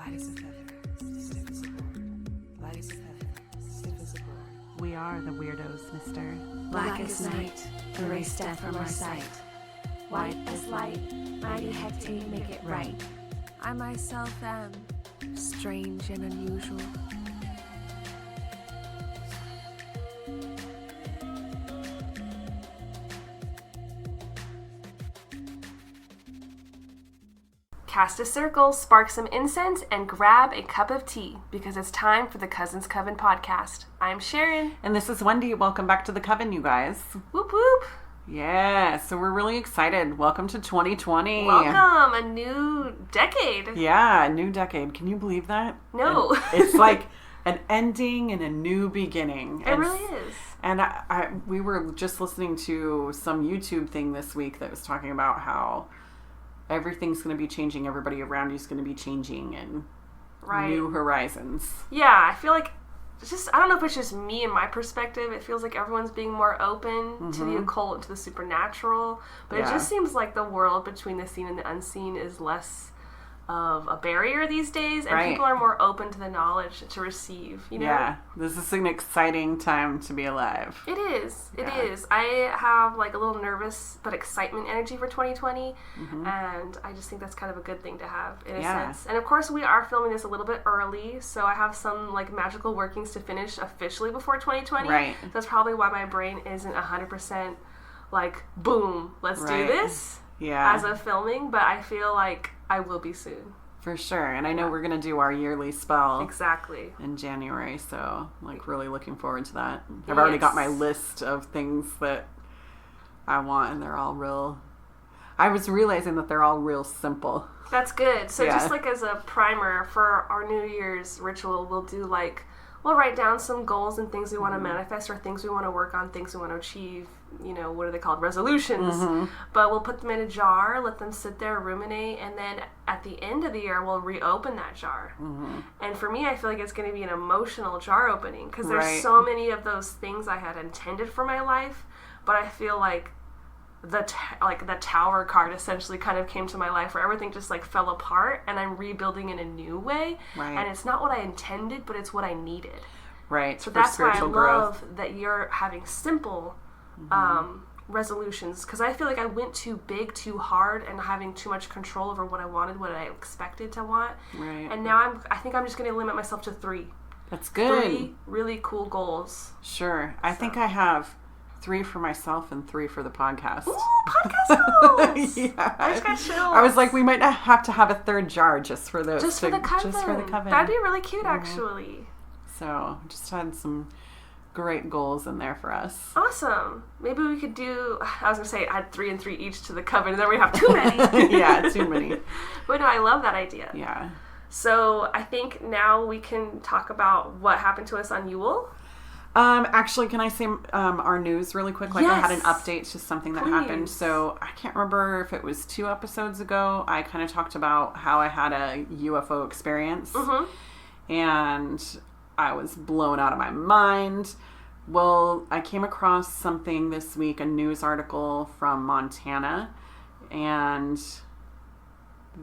Light as a feather, stiff as a board. Light as a feather, stiff as a board. We are the weirdos, mister. Black as night, erase death from our sight. White as light, mighty hectate make it right. I myself am strange and unusual. Cast a circle, spark some incense, and grab a cup of tea, because it's time for the Cousins Coven podcast. I'm Sharon. And this is Wendy. Welcome back to the Coven, you guys. Whoop whoop. Yeah, so we're really excited. Welcome to 2020. Welcome, a new decade. Yeah, a new decade. Can you believe that? No. And it's like an ending and a new beginning. It really is. And we were just listening to some YouTube thing this week that was talking about how everything's going to be changing. Everybody around you is going to be changing and new horizons. Yeah, I feel like I don't know if it's just me and my perspective. It feels like everyone's being more open to the occult and to the supernatural. But it just seems like the world between the seen and the unseen is less of a barrier these days. And people are more open to the knowledge to receive, you know? Yeah, this is an exciting time to be alive. It is. It is. I have like a little nervous but excitement energy for 2020. And I just think that's kind of a good thing to have in a sense. And of course we are filming this a little bit early, so I have some like magical workings to finish officially before 2020. Right. That's probably why my brain isn't 100% like, boom, let's do this as of filming, but I feel like I will be soon. For sure. And I know we're going to do our yearly spell. Exactly. In January, so like really looking forward to that. I've already got my list of things that I want, and they're all real. I was realizing that they're all real simple. That's good. So just like as a primer for our New Year's ritual, we'll write down some goals and things we want to manifest, or things we want to work on, things we want to achieve. You know, what are they called? Resolutions. But we'll put them in a jar, let them sit there, ruminate, and then at the end of the year, we'll reopen that jar. And for me, I feel like it's going to be an emotional jar opening, because there's so many of those things I had intended for my life, but I feel like the Tower card essentially kind of came to my life, where everything just like fell apart, and I'm rebuilding in a new way. And it's not what I intended, but it's what I needed. So that's why I love that you're having simple resolutions, because I feel like I went too big, too hard, and having too much control over what I wanted, what I expected to want. And now I think I'm just going to limit myself to 3. That's good. 3 really cool goals. Sure. I think I have 3 for myself and 3 for the podcast. Ooh, podcast goals! I just got chills. I was like, we might not have to have a 3rd jar just for those. Just for the Coven. That'd be really cute, actually. So, just had some great goals in there for us. Awesome. Maybe we could do, I was going to say add 3 and 3 each to the Coven, and then we have too many. Yeah, too many. But no, I love that idea. Yeah. So I think now we can talk about what happened to us on Yule. Actually, can I say our news really quick? Like, I had an update to something that happened. So I can't remember if it was 2 episodes ago. I kind of talked about how I had a UFO experience. And I was blown out of my mind. Well, I came across something this week, a news article from Montana, and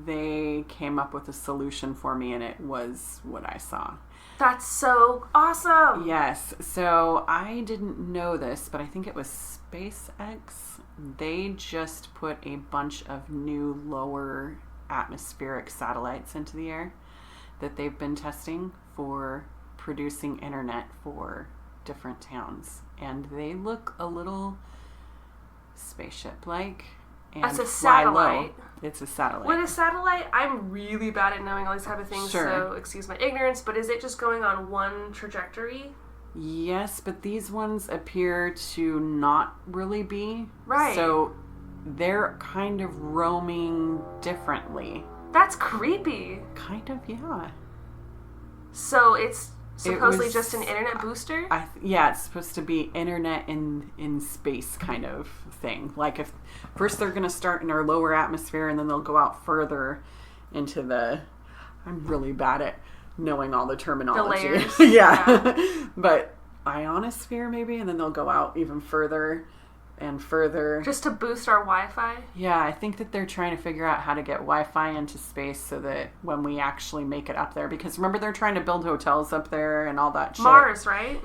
they came up with a solution for me, and it was what I saw. That's so awesome! Yes. So I didn't know this, but I think it was SpaceX. They just put a bunch of new lower atmospheric satellites into the air that they've been testing for producing internet for different towns, and they look a little spaceship-like. And that's a satellite. It's a satellite. With a satellite, I'm really bad at knowing all these type of things, so excuse my ignorance, but is it just going on one trajectory? Yes, but these ones appear to not really be. So they're kind of roaming differently. That's creepy. Kind of, yeah. So it's supposedly just an internet booster? It's supposed to be internet in space kind of thing. Like, if first they're going to start in our lower atmosphere, and then they'll go out further into the... I'm really bad at knowing all the terminology. The layers. Yeah. But ionosphere maybe, and then they'll go out even further and further. Just to boost our Wi-Fi? Yeah, I think that they're trying to figure out how to get Wi-Fi into space so that when we actually make it up there, because remember they're trying to build hotels up there and all that shit. Mars, right?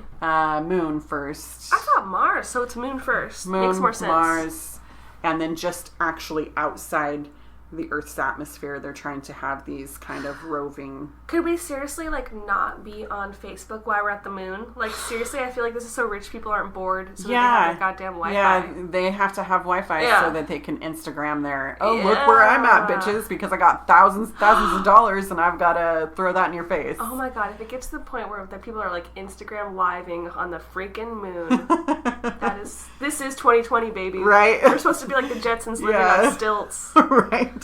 Moon first. I thought Mars, so it's Moon first. Moon, makes more sense. Mars, and then just actually outside the Earth's atmosphere, they're trying to have these kind of roving... Could we seriously, like, not be on Facebook while we're at the moon? Like, seriously, I feel like this is so rich people aren't bored, so that they have their goddamn Wi-Fi. Yeah, they have to have Wi-Fi so that they can Instagram their, look where I'm at, bitches, because I got thousands of dollars and I've got to throw that in your face. Oh my god, if it gets to the point where people are, like, Instagram living on the freaking moon, this is 2020, baby. Right. We're supposed to be like the Jetsons living on stilts. Right.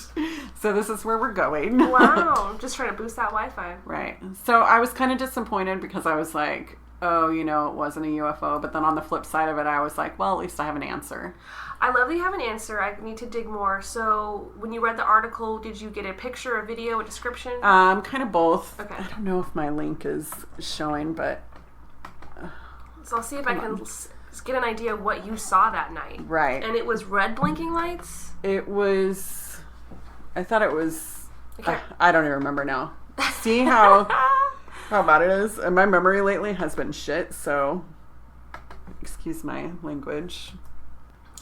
So this is where we're going. Wow. Just trying to boost that Wi-Fi. Right. So I was kind of disappointed because I was like, oh, it wasn't a UFO. But then on the flip side of it, I was like, well, at least I have an answer. I love that you have an answer. I need to dig more. So when you read the article, did you get a picture, a video, a description? Kind of both. Okay. I don't know if my link is showing, but... So I'll see if I can get an idea of what you saw that night. Right. And it was red blinking lights? It was... I thought it was... I don't even remember now. See how bad it is? And my memory lately has been shit, so... Excuse my language.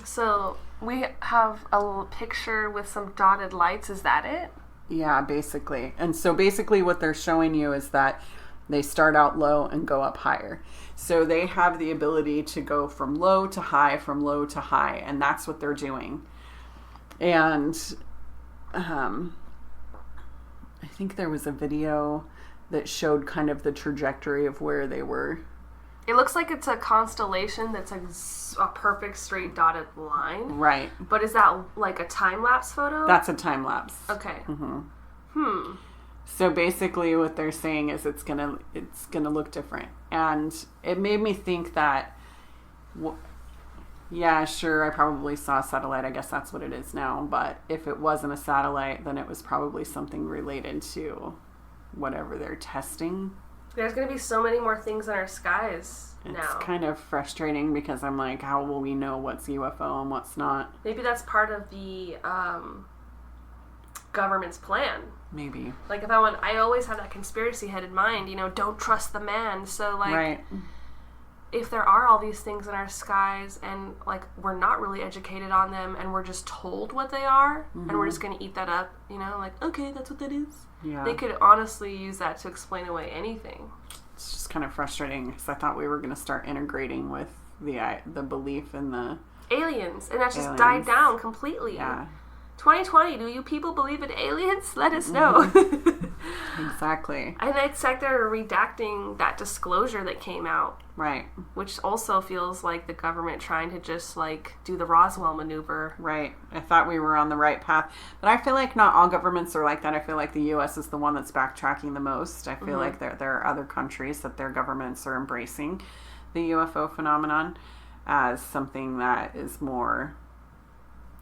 So, we have a little picture with some dotted lights. Is that it? Yeah, basically. And so basically what they're showing you is that they start out low and go up higher. So they have the ability to go from low to high, from low to high, and that's what they're doing. And... I think there was a video that showed kind of the trajectory of where they were. It looks like it's a constellation that's a perfect straight dotted line. Right. But is that like a time-lapse photo? That's a time-lapse. Okay. Mm-hmm. So basically what they're saying is it's gonna look different. And it made me think that... Yeah, sure, I probably saw a satellite. I guess that's what it is now. But if it wasn't a satellite, then it was probably something related to whatever they're testing. There's going to be so many more things in our skies now. It's kind of frustrating because I'm like, how will we know what's UFO and what's not? Maybe that's part of the government's plan. Maybe. Like, if I always have that conspiracy head in mind, don't trust the man. So, like... Right. If there are all these things in our skies and, like, we're not really educated on them and we're just told what they are and we're just going to eat that up, like, okay, that's what that is. Yeah. They could honestly use that to explain away anything. It's just kind of frustrating because I thought we were going to start integrating with the belief in the... Aliens. And that just died down completely. Yeah. 2020, do you people believe in aliens? Let us know. Exactly. And it's like they're redacting that disclosure that came out. Right. Which also feels like the government trying to just, like, do the Roswell maneuver. Right. I thought we were on the right path. But I feel like not all governments are like that. I feel like the U.S. is the one that's backtracking the most. I feel like there are other countries that their governments are embracing the UFO phenomenon as something that is more...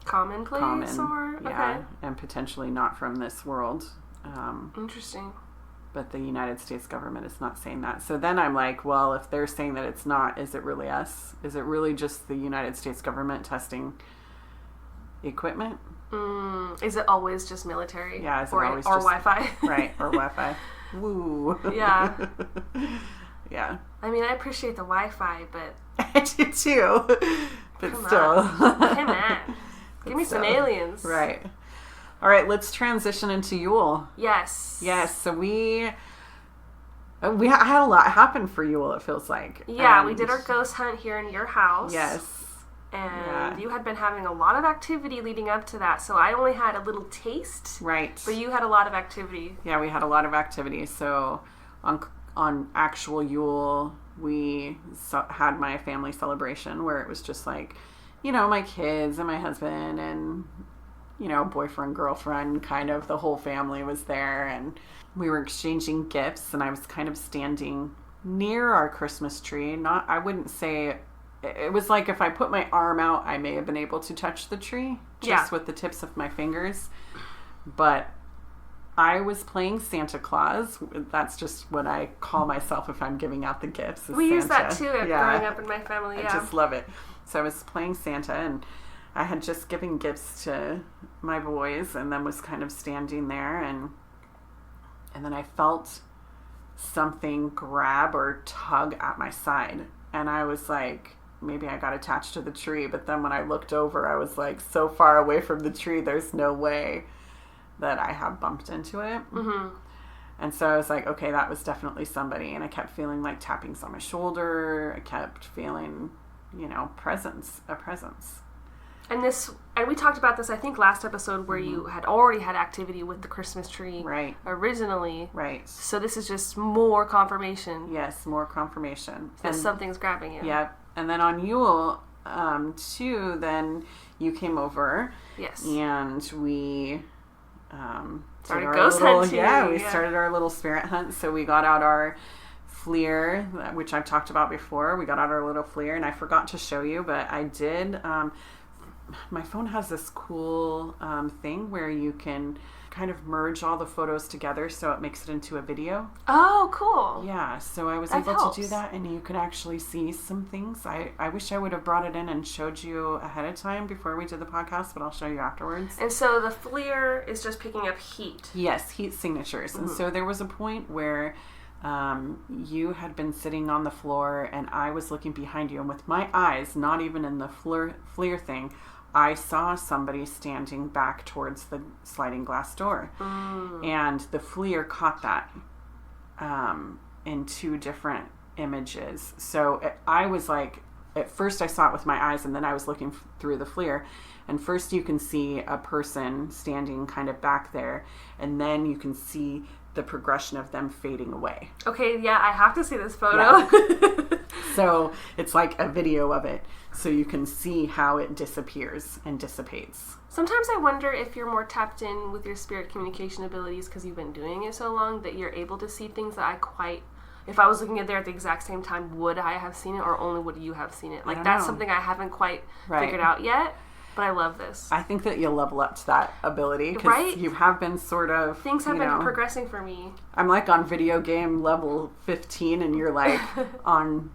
commonplace? Yeah, okay. And potentially not from this world. Interesting. But the United States government is not saying that. So then I'm like, well, if they're saying that it's not, is it really us? Is it really just the United States government testing equipment? Is it always just military? Yeah, is it always or just... Wi-Fi? Right, or Wi-Fi. Woo. Yeah. Yeah. I mean, I appreciate the Wi-Fi, but... I do too. But come still. On. Come on. Give me some aliens. Right. All right, let's transition into Yule. Yes. Yes, so we had a lot happen for Yule, it feels like. Yeah, we did our ghost hunt here in your house. Yes. And you had been having a lot of activity leading up to that, so I only had a little taste. Right. But you had a lot of activity. Yeah, we had a lot of activity. So on actual Yule, we had my family celebration where it was just like, my kids and my husband and... boyfriend, girlfriend, kind of the whole family was there, and we were exchanging gifts, and I was kind of standing near our Christmas tree. I wouldn't say, it was like if I put my arm out, I may have been able to touch the tree, just with the tips of my fingers, but I was playing Santa Claus. That's just what I call myself if I'm giving out the gifts. We use that too yeah. growing up in my family, yeah. I just love it. So I was playing Santa, and I had just given gifts to my boys, and then was kind of standing there, and then I felt something grab or tug at my side. And I was like, maybe I got attached to the tree. But then when I looked over, I was like so far away from the tree, there's no way that I have bumped into it. Mm-hmm. And so I was like, okay, that was definitely somebody. And I kept feeling like tappings on my shoulder. I kept feeling, a presence. And we talked about this, I think, last episode where you had already had activity with the Christmas tree. Right. Originally. Right. So this is just more confirmation. Yes, more confirmation. That something's grabbing you. Yep. And then on Yule, too, then you came over. Yes. And we started ghost hunting. Yeah, we started our little spirit hunt. So we got out our fleer, which I've talked about before. We got out our little fleer, and I forgot to show you, but I did. My phone has this cool thing where you can kind of merge all the photos together so it makes it into a video. Oh, cool. Yeah, so I was able to do that, and you could actually see some things. I wish I would have brought it in and showed you ahead of time before we did the podcast, but I'll show you afterwards. And so the fleer is just picking up heat. Yes, heat signatures. Mm-hmm. And so there was a point where you had been sitting on the floor, and I was looking behind you, and with my eyes, not even in the fleer thing, I saw somebody standing back towards the sliding glass door. And the fleer caught that in two different images. So I was like, at first I saw it with my eyes, and then I was looking through the fleer. And first you can see a person standing kind of back there, and then you can see the progression of them fading away. Okay, yeah, I have to see this photo. Yeah. So it's like a video of it. So you can see how it disappears and dissipates. Sometimes I wonder if you're more tapped in with your spirit communication abilities because you've been doing it so long that you're able to see things that if I was looking at there at the exact same time, would I have seen it, or only would you have seen it? Like, that's something I haven't quite figured out yet. But I love this. I think that you'll level up to that ability. Because you have been sort of... Things have been progressing for me. I'm like on video game level 15, and you're like on...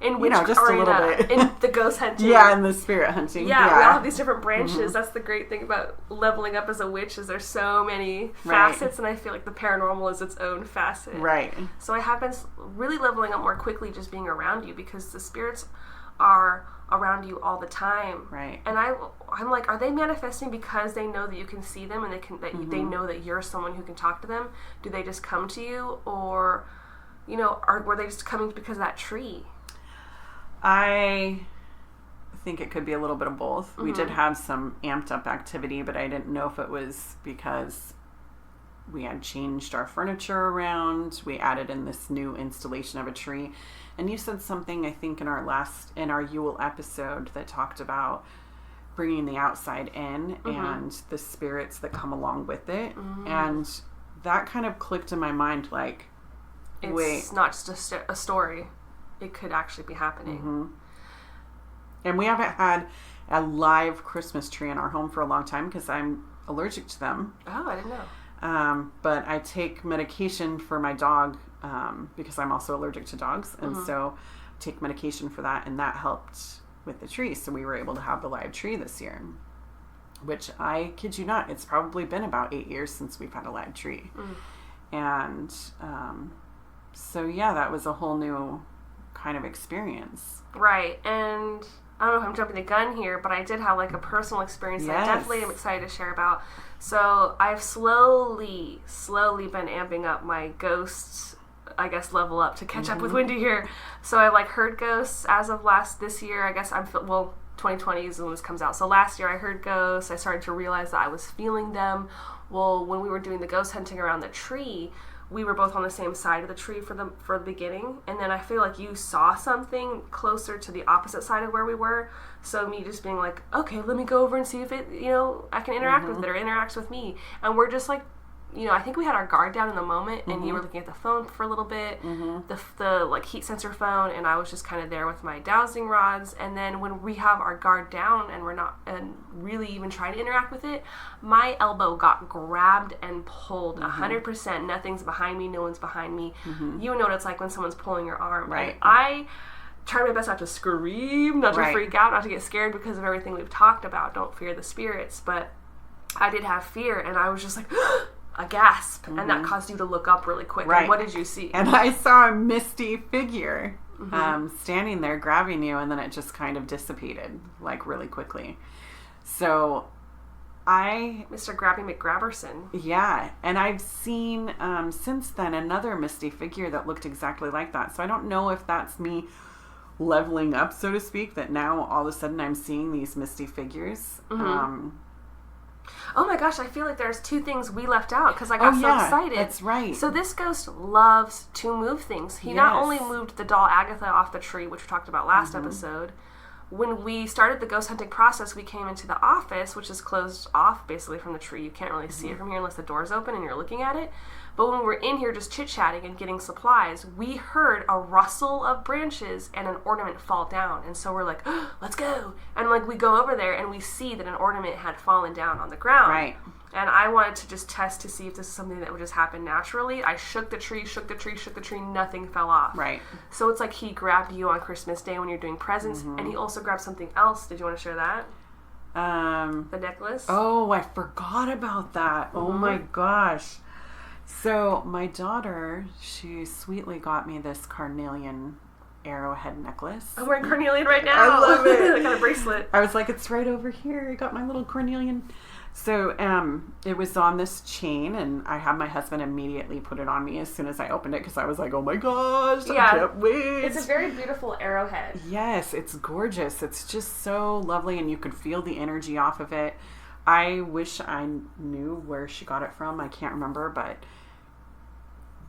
In which just a little bit. In the ghost hunting. Yeah, in the spirit hunting. Yeah, we all have these different branches. Mm-hmm. That's the great thing about leveling up as a witch, is there's so many facets, and I feel like the paranormal is its own facet. Right. So I have been really leveling up more quickly just being around you, because the spirits are around you all the time. Right. And I'm like, are they manifesting because they know that you can see them, and they know that you're someone who can talk to them? Do they just come to you, or were they just coming because of that tree? I think it could be a little bit of both. Mm-hmm. We did have some amped up activity, but I didn't know if it was because we had changed our furniture around. We added in this new installation of a tree. And you said something, I think, in our Yule episode that talked about bringing the outside in and the spirits that come along with it. Mm-hmm. And that kind of clicked in my mind, like, it's not just a story. It could actually be happening. Mm-hmm. And we haven't had a live Christmas tree in our home for a long time because I'm allergic to them. Oh, I didn't know. But I take medication for my dog because I'm also allergic to dogs. And so I take medication for that, and that helped with the tree. So we were able to have the live tree this year, which, I kid you not, it's probably been about 8 years since we've had a live tree. And so, yeah, that was a whole new kind of experience. Right. And I don't know if I'm jumping the gun here, but I did have like a personal experience that I definitely am excited to share about. So I've slowly been amping up my ghosts, I guess, level up to catch up with Wendy here. So I heard ghosts as of this year. I guess 2020 is when this comes out. So last year I heard ghosts. I started to realize that I was feeling them. Well, when we were doing the ghost hunting around the tree, we were both on the same side of the tree for the beginning, and then I feel like you saw something closer to the opposite side of where we were. So me just being like, okay, let me go over and see if it, I can interact with it or it interacts with me. And we're just I think we had our guard down in the moment, and you were looking at the phone for a little bit, the like heat sensor phone, and I was just kind of there with my dowsing rods. And then when we have our guard down and we're not really even trying to interact with it, my elbow got grabbed and pulled 100%. Nothing's behind me, no one's behind me. You know what it's like when someone's pulling your arm. Right. And I tried my best not to scream, not to freak out, not to get scared because of everything we've talked about. Don't fear the spirits, but I did have fear, and I was just like, a gasp, and that caused you to look up really quick. Right. And what did you see? And I saw a misty figure standing there grabbing you, and then it just kind of dissipated, like, really quickly. So Mr. Grabby McGrabberson. Yeah, and I've seen since then another misty figure that looked exactly like that. So I don't know if that's me leveling up, so to speak, that now all of a sudden I'm seeing these misty figures. Oh my gosh, I feel like there's two things we left out because I got so excited. That's right. So this ghost loves to move things. He not only moved the doll Agatha off the tree, which we talked about last episode. When we started the ghost hunting process, we came into the office, which is closed off basically from the tree. You can't really see it from here unless the door's open and you're looking at it. But when we're in here just chit-chatting and getting supplies, we heard a rustle of branches and an ornament fall down. And so we're like, oh, let's go. And like we go over there and we see that an ornament had fallen down on the ground. Right. And I wanted to just test to see if this is something that would just happen naturally. I shook the tree, nothing fell off. Right. So it's like he grabbed you on Christmas Day when you're doing presents, and he also grabbed something else. Did you want to share that? The necklace? Oh, I forgot about that. Oh my gosh. So my daughter, she sweetly got me this carnelian arrowhead necklace. I'm wearing carnelian right now. I love it. I got a bracelet. I was like, it's right over here. I got my little carnelian. So it was on this chain, and I had my husband immediately put it on me as soon as I opened it because I was like, oh my gosh, I can't wait. It's a very beautiful arrowhead. Yes, it's gorgeous. It's just so lovely, and you could feel the energy off of it. I wish I knew where she got it from. I can't remember, but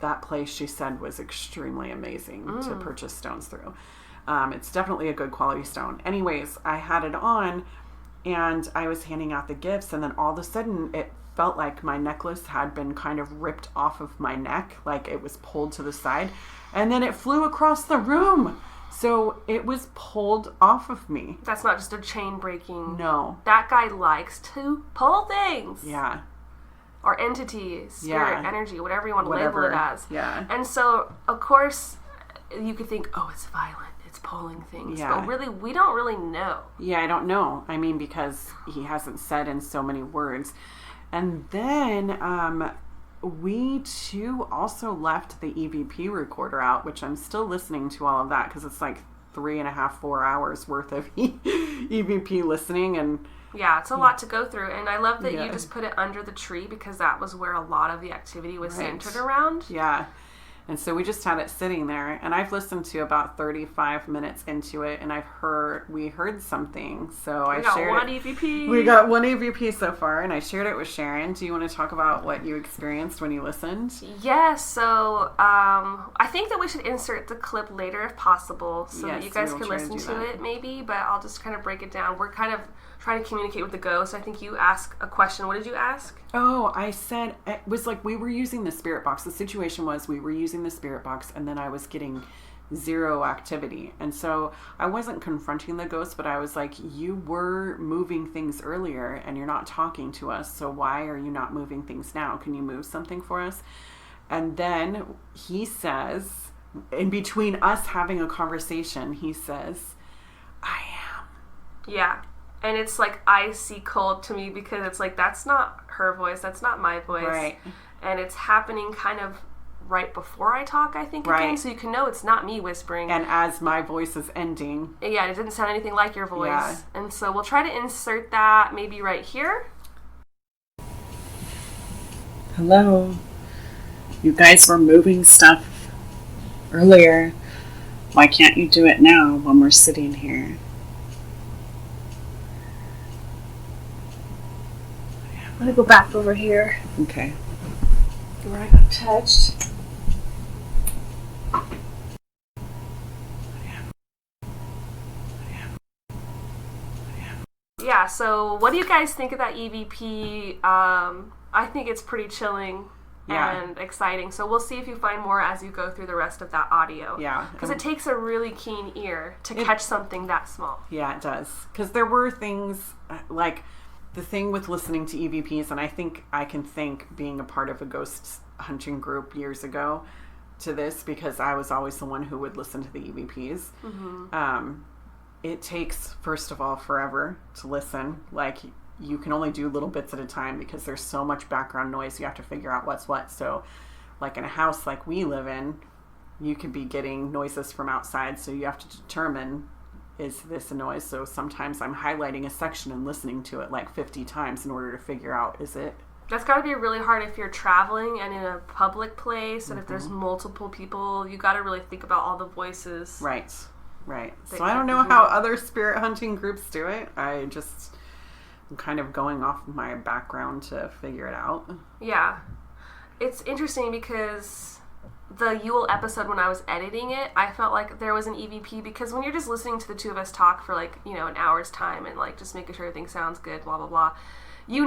that place she said was extremely amazing to purchase stones through. It's definitely a good quality stone. Anyways, I had it on, and I was handing out the gifts, and then all of a sudden it felt like my necklace had been kind of ripped off of my neck, like it was pulled to the side, and then it flew across the room. So it was pulled off of me. That's not just a chain breaking. No. That guy likes to pull things. Yeah. Or entities, spirit, energy, whatever you want to label it as. Yeah. And so, of course, you could think, oh, it's violent. It's pulling things. Yeah. But really, we don't really know. Yeah, I don't know. I mean, because he hasn't said in so many words. And then we, too, also left the EVP recorder out, which I'm still listening to all of that because it's like 3.5, 4 hours worth of EVP listening. And yeah, it's a lot to go through. And I love that you just put it under the tree because that was where a lot of the activity was centered around. Yeah. And so we just had it sitting there, and I've listened to about 35 minutes into it, and we heard something. So I shared one EVP. We got one EVP so far, and I shared it with Sharon. Do you want to talk about what you experienced when you listened? Yes. So I think that we should insert the clip later if possible, so that you guys can listen to it maybe, but I'll just kind of break it down. We're kind of trying to communicate with the ghost. I think you asked a question. What did you ask? Oh, I said, it was like we were using the spirit box. The situation was we were using the spirit box, and then I was getting 0 activity. And so I wasn't confronting the ghost, but I was like, you were moving things earlier, and you're not talking to us, so why are you not moving things now? Can you move something for us? And then he says, in between us having a conversation, he says, I am. Yeah. And it's like icy cold to me because it's like, that's not her voice. That's not my voice. Right. And it's happening kind of right before I talk, I think, again. So you can know it's not me whispering. And as my voice is ending. Yeah, it didn't sound anything like your voice. Yeah. And so we'll try to insert that maybe right here. Hello. You guys were moving stuff earlier. Why can't you do it now when we're sitting here? I'm going to go back over here. Okay. Where I got touched. Yeah, so what do you guys think of that EVP? I think it's pretty chilling and exciting. So we'll see if you find more as you go through the rest of that audio. Yeah. Because it takes a really keen ear to catch something that small. Yeah, it does. Because there were things like the thing with listening to EVPs, and I think I can thank being a part of a ghost hunting group years ago to this, because I was always the one who would listen to the EVPs. Mm-hmm. It takes, first of all, forever to listen. Like, you can only do little bits at a time because there's so much background noise. You have to figure out what's what. So, like in a house like we live in, you could be getting noises from outside. So you have to determine, is this a noise? So sometimes I'm highlighting a section and listening to it like 50 times in order to figure out, is it? That's got to be really hard if you're traveling and in a public place, and if there's multiple people, you got to really think about all the voices. Right. So I don't know how other spirit hunting groups do it. I'm kind of going off my background to figure it out. Yeah. It's interesting because the Yule episode, when I was editing it, I felt like there was an EVP, because when you're just listening to the two of us talk for like, an hour's time and like just making sure everything sounds good, blah, blah, blah,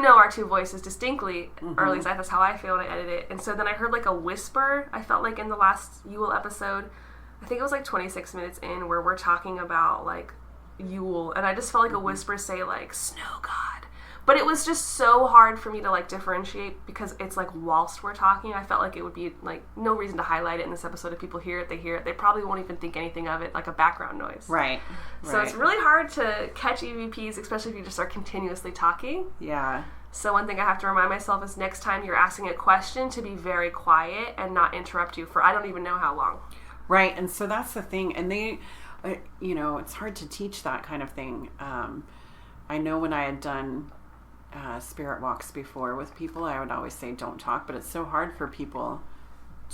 our two voices distinctly, or at least that's how I feel when I edit it. And so then I heard like a whisper, I felt like in the last Yule episode, I think it was like 26 minutes in, where we're talking about like Yule, and I just felt like a whisper say like, snow god. But it was just so hard for me to like differentiate, because it's like whilst we're talking, I felt like it would be like no reason to highlight it in this episode. If people hear it, they hear it. They probably won't even think anything of it, like a background noise. Right. So it's really hard to catch EVPs, especially if you just are continuously talking. Yeah. So one thing I have to remind myself is next time you're asking a question to be very quiet and not interrupt you for I don't even know how long. Right. And so that's the thing. And they, it's hard to teach that kind of thing. I know when I had done spirit walks before with people, I would always say don't talk, but it's so hard for people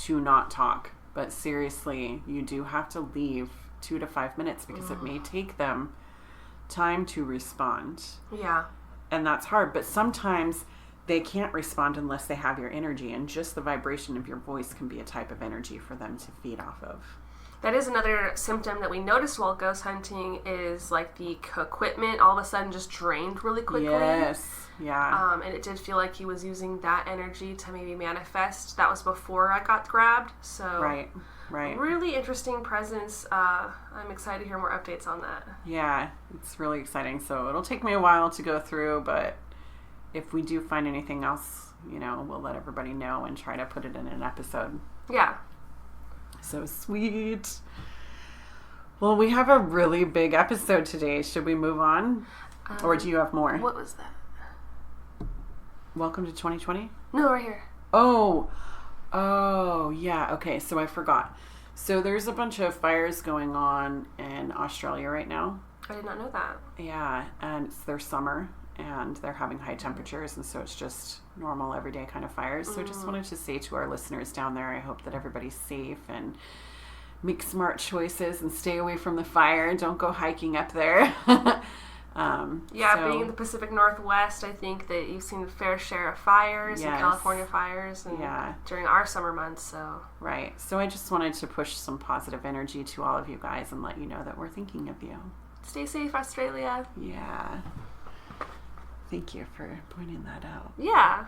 to not talk. But seriously, you do have to leave 2 to 5 minutes, because it may take them time to respond. Yeah. And that's hard, but sometimes they can't respond unless they have your energy, and just the vibration of your voice can be a type of energy for them to feed off of. That is another symptom that we noticed while ghost hunting, is like the equipment all of a sudden just drained really quickly. Yes. Yeah. And it did feel like he was using that energy to maybe manifest. That was before I got grabbed. So Right. Really interesting presence. I'm excited to hear more updates on that. Yeah, it's really exciting. So it'll take me a while to go through, but if we do find anything else, we'll let everybody know and try to put it in an episode. Yeah. So sweet. Well, we have a really big episode today. Should we move on? Or do you have more? What was that? Welcome to 2020? No, right here. Oh, yeah. Okay, so I forgot. So there's a bunch of fires going on in Australia right now. I did not know that. Yeah, and it's their summer, and they're having high temperatures, and so it's just normal, everyday kind of fires. So I just wanted to say to our listeners down there, I hope that everybody's safe and make smart choices and stay away from the fire. Don't go hiking up there. Being in the Pacific Northwest, I think that you've seen a fair share of fires and California fires and during our summer months. So Right. So I just wanted to push some positive energy to all of you guys and let you know that we're thinking of you. Stay safe, Australia. Yeah. Thank you for pointing that out. Yeah.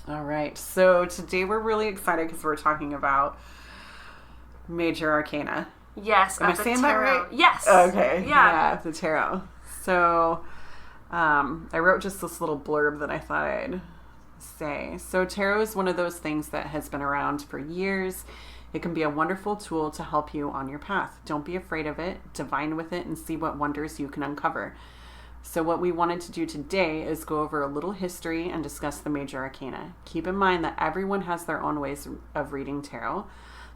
All right. So today we're really excited because we're talking about Major Arcana. Yes. Am I saying that right? Yes. Okay. Yeah. The tarot. So I wrote just this little blurb that I thought I'd say. So tarot is one of those things that has been around for years. It can be a wonderful tool to help you on your path. Don't be afraid of it. Divine with it and see what wonders you can uncover. So what we wanted to do today is go over a little history and discuss the Major Arcana. Keep in mind that everyone has their own ways of reading tarot.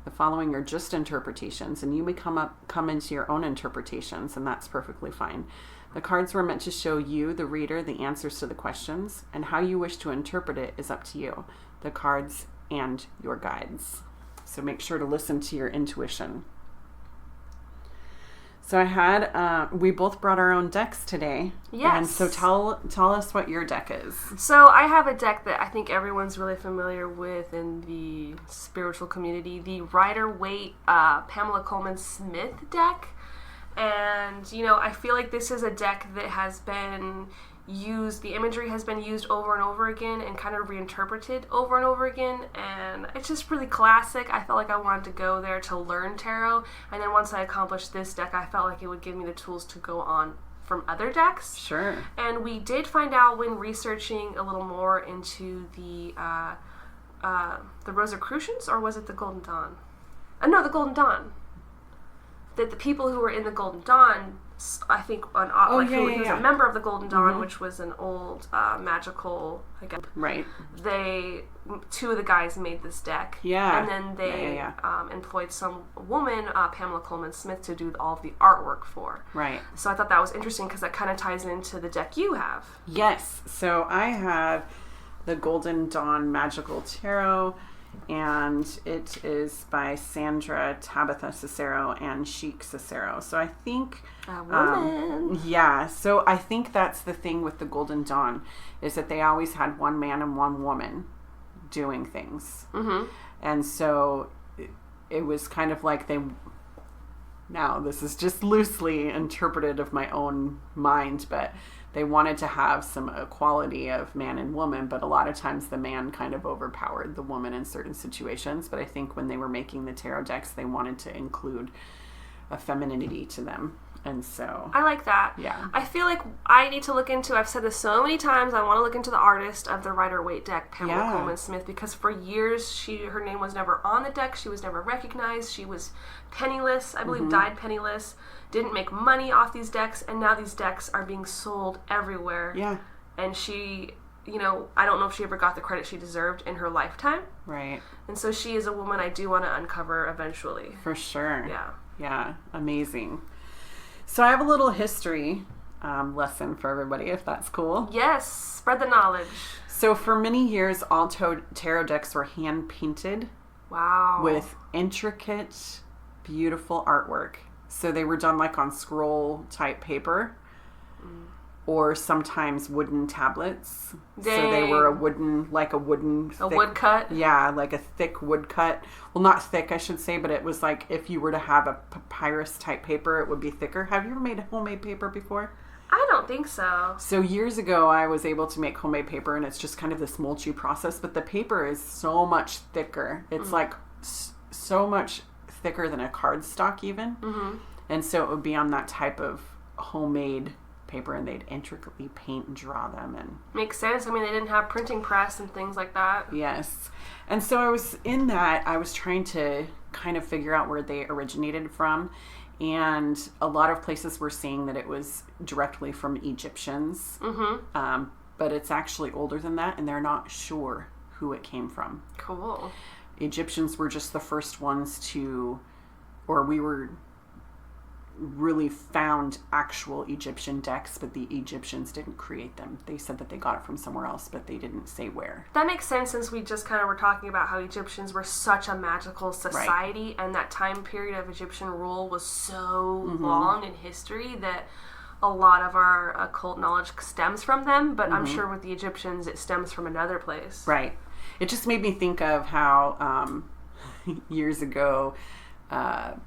The following are just interpretations, and you may come into your own interpretations, and that's perfectly fine. The cards were meant to show you, the reader, the answers to the questions, and how you wish to interpret it is up to you, the cards and your guides. So make sure to listen to your intuition. So I had, we both brought our own decks today. Yes. And so tell us what your deck is. So I have a deck that I think everyone's really familiar with in the spiritual community, the Rider-Waite Pamela Coleman Smith deck. And, I feel like this is a deck that has been the imagery has been used over and over again and kind of reinterpreted over and over again, and it's just really classic. I felt like I wanted to go there to learn tarot, and then once I accomplished this deck, I felt like it would give me the tools to go on from other decks. Sure. And we did find out when researching a little more into the Rosicrucians, or was it the Golden Dawn? No, the Golden Dawn. That the people who were in the Golden Dawn, I think, who was a member of the Golden Dawn, which was an old magical, I guess. Right. Two of the guys made this deck. Yeah. And then they employed some woman, Pamela Coleman Smith, to do all of the artwork for. Right. So I thought that was interesting because that kind of ties into the deck you have. Yes. So I have the Golden Dawn Magical Tarot, and it is by Sandra, Tabatha Cicero, and Chic Cicero. So I think... A woman. So I think that's the thing with the Golden Dawn, is that they always had one man and one woman doing things. Mm-hmm. And so it was kind of like now this is just loosely interpreted of my own mind, but they wanted to have some equality of man and woman, but a lot of times the man kind of overpowered the woman in certain situations. But I think when they were making the tarot decks, they wanted to include a femininity to them. And so... I like that. Yeah. I feel like I need to look into... I've said this so many times. I want to look into the artist of the Rider-Waite deck, Pamela Coleman Smith, because for years her name was never on the deck. She was never recognized. She was penniless. I believe died penniless. Didn't make money off these decks. And now these decks are being sold everywhere. Yeah. And she... I don't know if she ever got the credit she deserved in her lifetime. Right. And so she is a woman I do want to uncover eventually. For sure. Yeah. Yeah. Amazing. So I have a little history lesson for everybody, if that's cool. Yes, spread the knowledge. So for many years, all tarot decks were hand-painted. Wow. With intricate, beautiful artwork. So they were done like on scroll-type paper. Or sometimes wooden tablets. Dang. So they were a wooden woodcut? Yeah, like a thick woodcut. Well, not thick, I should say, but it was like if you were to have a papyrus type paper, it would be thicker. Have you ever made homemade paper before? I don't think so. So years ago, I was able to make homemade paper, and it's just kind of this mulchy process, but the paper is so much thicker. It's like so much thicker than a cardstock even. Mm-hmm. And so it would be on that type of homemade paper, and they'd intricately paint and draw them. And makes sense. I mean, they didn't have printing press and things like that. Yes. And so I was trying to kind of figure out where they originated from, and a lot of places were saying that it was directly from Egyptians. Mm-hmm. But it's actually older than that, and they're not sure who it came from. Cool. Egyptians were just the first ones we were really found actual Egyptian decks, but the Egyptians didn't create them. They said that they got it from somewhere else, but they didn't say where. That makes sense, since we just kind of were talking about how Egyptians were such a magical society, right. And that time period of Egyptian rule was so long in history that a lot of our occult knowledge stems from them, but I'm sure with the Egyptians it stems from another place. Right. It just made me think of how years ago,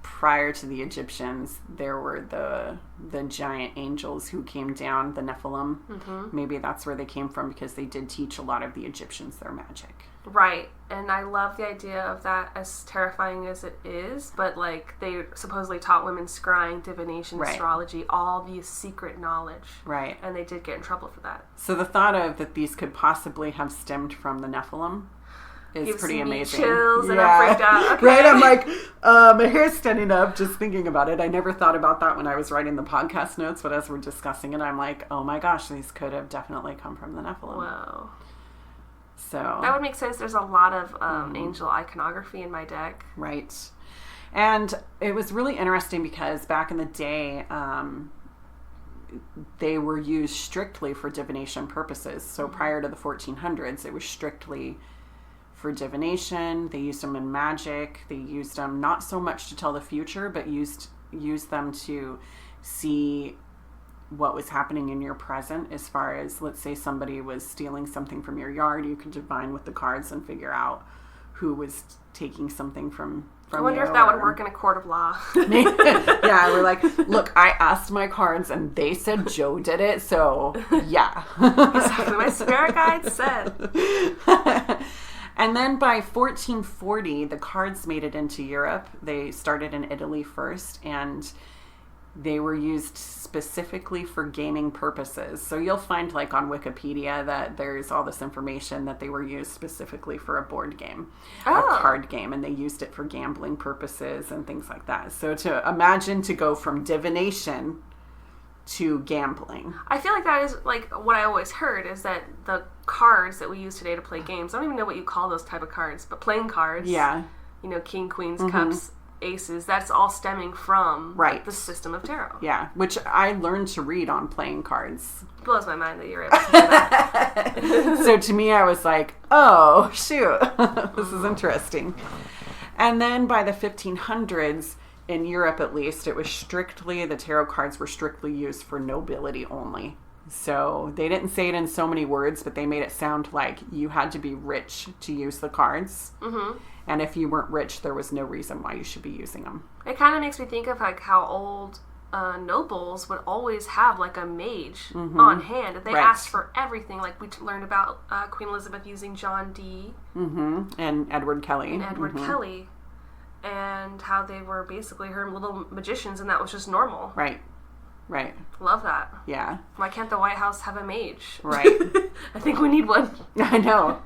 prior to the Egyptians, there were the giant angels who came down, the Nephilim. Mm-hmm. Maybe that's where they came from, because they did teach a lot of the Egyptians their magic. Right. And I love the idea of that, as terrifying as it is. But like, they supposedly taught women scrying, divination, right. astrology, all these secret knowledge. Right. And they did get in trouble for that. So the thought of that these could possibly have stemmed from the Nephilim is pretty amazing. Chills, and I'm freaked out. Okay. Right? I'm like, my hair's standing up just thinking about it. I never thought about that when I was writing the podcast notes, but as we're discussing it, I'm like, oh my gosh, these could have definitely come from the Nephilim. Wow. So that would make sense. There's a lot of angel iconography in my deck. Right. And it was really interesting because back in the day, they were used strictly for divination purposes. So prior to the 1400s, it was strictly for divination. They used them in magic. They used them not so much to tell the future, but used them to see what was happening in your present. As far as, let's say somebody was stealing something from your yard, you could divine with the cards and figure out who was taking something from from I wonder you. if that would work in a court of law. Yeah, we're like, look, I asked my cards and they said Joe did it, so yeah. Exactly. My spirit guide said. And then by 1440, the cards made it into Europe. They started in Italy first, and they were used specifically for gaming purposes. So you'll find, like, on Wikipedia that there's all this information that they were used specifically for a board game, a card game, and they used it for gambling purposes and things like that. So to imagine to go from divination to gambling. I feel like that is, like, what I always heard is that the cards that we use today to play games, I don't even know what you call those type of cards, but playing cards. Yeah. You know, king, queens, cups, aces, that's all stemming from the system of tarot. Yeah, which I learned to read on playing cards. It blows my mind that you're able to do that. So to me, I was like, oh, shoot, this is interesting. And then by the 1500s, in Europe at least, it was strictly, the tarot cards were strictly used for nobility only. So they didn't say it in so many words, but they made it sound like you had to be rich to use the cards. Mm-hmm. And if you weren't rich, there was no reason why you should be using them. It kind of makes me think of, like, how old nobles would always have, like, a mage on hand. They asked for everything. Like, we learned about Queen Elizabeth using John Dee. Mm-hmm. And Edward Kelly. Kelly. And how they were basically her little magicians, and that was just normal. Right. Love that. Yeah. Why can't the White House have a mage? Right. I think we need one. I know.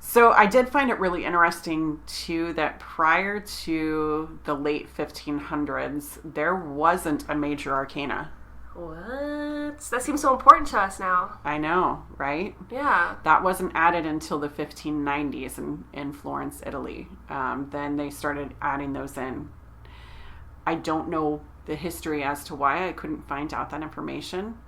So I did find it really interesting, too, that prior to the late 1500s, there wasn't a Major Arcana. What? That seems so important to us now. I know, right? Yeah. That wasn't added until the 1590s in Florence, Italy. Then they started adding those in. I don't know the history as to why. I couldn't find out that information.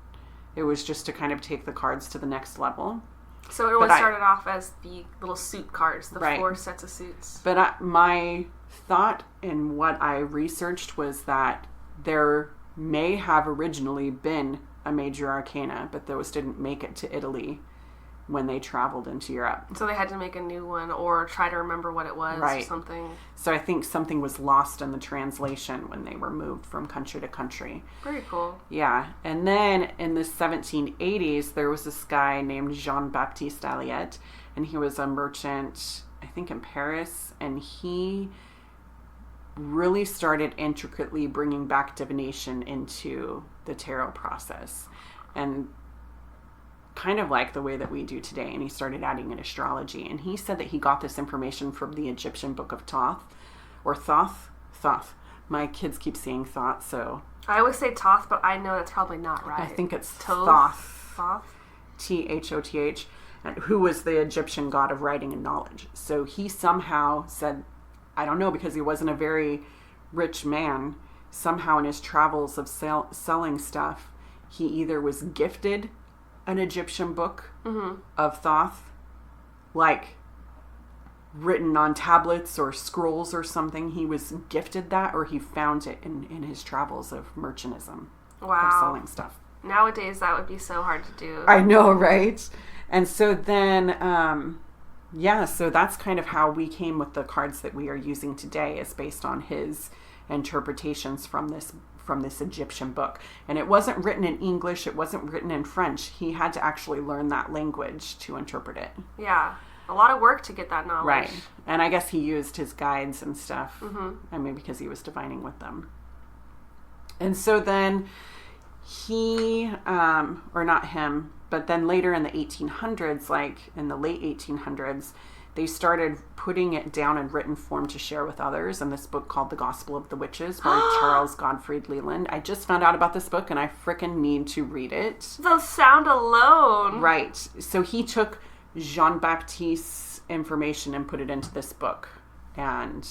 It was just to kind of take the cards to the next level. So it started off as the little suit cards, the 4 sets of suits. But my thought and what I researched was that there may have originally been a Major Arcana, but those didn't make it to Italy when they traveled into Europe. So they had to make a new one or try to remember what it was or something. So I think something was lost in the translation when they were moved from country to country. Very cool. Yeah. And then in the 1780s, there was this guy named Jean-Baptiste Alliette, and he was a merchant, I think in Paris, and he really started intricately bringing back divination into the tarot process. And kind of like the way that we do today, and he started adding in astrology. And he said that he got this information from the Egyptian book of Thoth, or Thoth. My kids keep saying Thoth, so I always say Thoth, but I know that's probably not right. I think it's Thoth. Thoth, and who was the Egyptian god of writing and knowledge. So he somehow said, I don't know, because he wasn't a very rich man, somehow in his travels of selling stuff, he either was gifted an Egyptian book of Thoth, like written on tablets or scrolls or something. He was gifted that, or he found it in his travels of merchantism. Wow. Of selling stuff. Nowadays, that would be so hard to do. I know, right? And so then, so that's kind of how we came with the cards that we are using today, is based on his interpretations from this Egyptian book. And it wasn't written in English, it wasn't written in French. He had to actually learn that language to interpret it. Yeah. A lot of work to get that knowledge. Right. And I guess he used his guides and stuff. I mean, because he was divining with them. And so then he, or not him, but then later in the 1800s, like in the late 1800s, they started putting it down in written form to share with others in this book called The Gospel of the Witches by Charles Gottfried Leland. I just found out about this book and I frickin' need to read it. The sound alone. Right. So he took Jean-Baptiste's information and put it into this book. And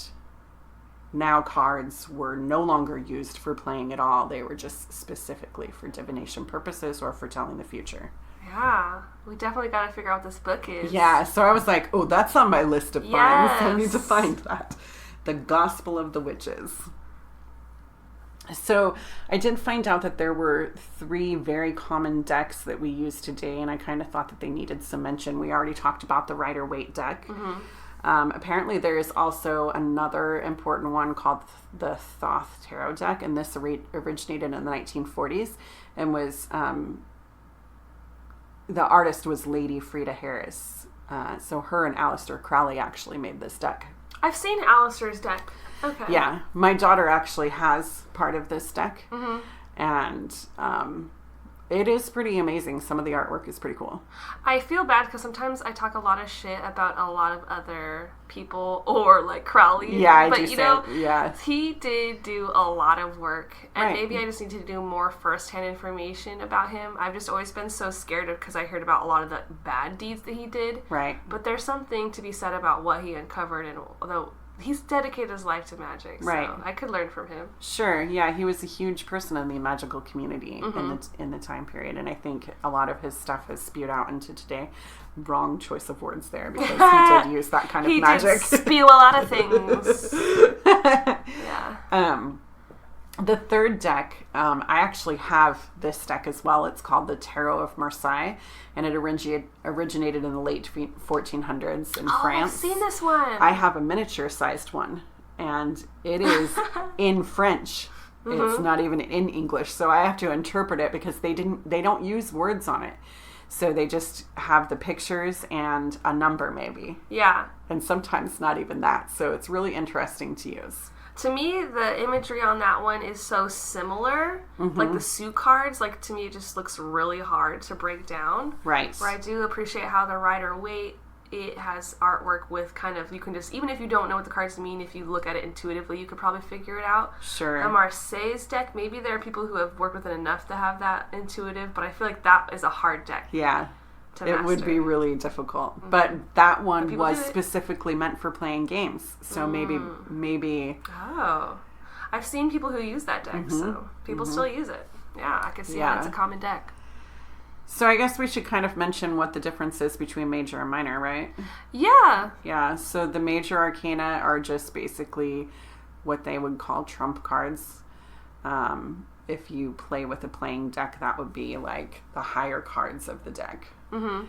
now cards were no longer used for playing at all. They were just specifically for divination purposes or for telling the future. Yeah, we definitely got to figure out what this book is. Yeah, so I was like, oh, that's on my list of finds. So I need to find that. The Gospel of the Witches. So I did find out that there were 3 very common decks that we use today, and I kind of thought that they needed some mention. We already talked about the Rider-Waite deck. Apparently there is also another important one called the Thoth Tarot deck, and this originated in the 1940s and was, the artist was Lady Frida Harris. So her and Aleister Crowley actually made this deck. I've seen Aleister's deck. Okay. Yeah. My daughter actually has part of this deck. Mm-hmm. And it is pretty amazing. Some of the artwork is pretty cool. I feel bad because sometimes I talk a lot of shit about a lot of other people or like Crowley. Yeah, but do you know, yeah. he did do a lot of work, and Right. maybe I just need to do more first-hand information about him. I've just always been so scared of because I heard about a lot of the bad deeds that he did. Right. But there's something to be said about what he uncovered, and although he's dedicated his life to magic, so Right. I could learn from him. Sure. Yeah, he was a huge person in the magical community in the time period, and I think a lot of his stuff is spewed out into today. Wrong choice of words there because he did use that kind of magic. He did spew a lot of things. Yeah. The third deck, I actually have this deck as well. It's called the Tarot of Marseille, and it originated in the late 1400s in France. I've seen this one. I have a miniature-sized one, and it is in French. It's not even in English, so I have to interpret it because they don't use words on it. So they just have the pictures and a number maybe. Yeah. And sometimes not even that. So it's really interesting to use. To me, the imagery on that one is so similar. Like the suit cards, like to me it just looks really hard to break down. Right. Where I do appreciate how the Rider-Waite, it has artwork with kind of, you can just, even if you don't know what the cards mean, if you look at it intuitively, you could probably figure it out. Sure. The Marseille's deck, maybe there are people who have worked with it enough to have that intuitive, but I feel like that is a hard deck. Yeah. To It master. would be really difficult. But that one people was do it. specifically meant for playing games. So maybe Oh. I've seen people who use that deck, so people still use it. Yeah, I could see how it's a common deck. So I guess we should kind of mention what the difference is between major and minor, right? Yeah. Yeah, so the major arcana are just basically what they would call trump cards. If you play with a playing deck, that would be like the higher cards of the deck. Mm-hmm.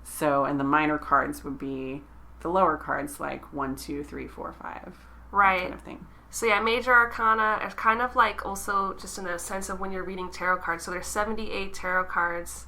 So, and the minor cards would be the lower cards, like 1, 2, 3, 4, 5. Right. That kind of thing. So yeah, Major Arcana is kind of like also just in the sense of when you're reading tarot cards. So there's 78 tarot cards,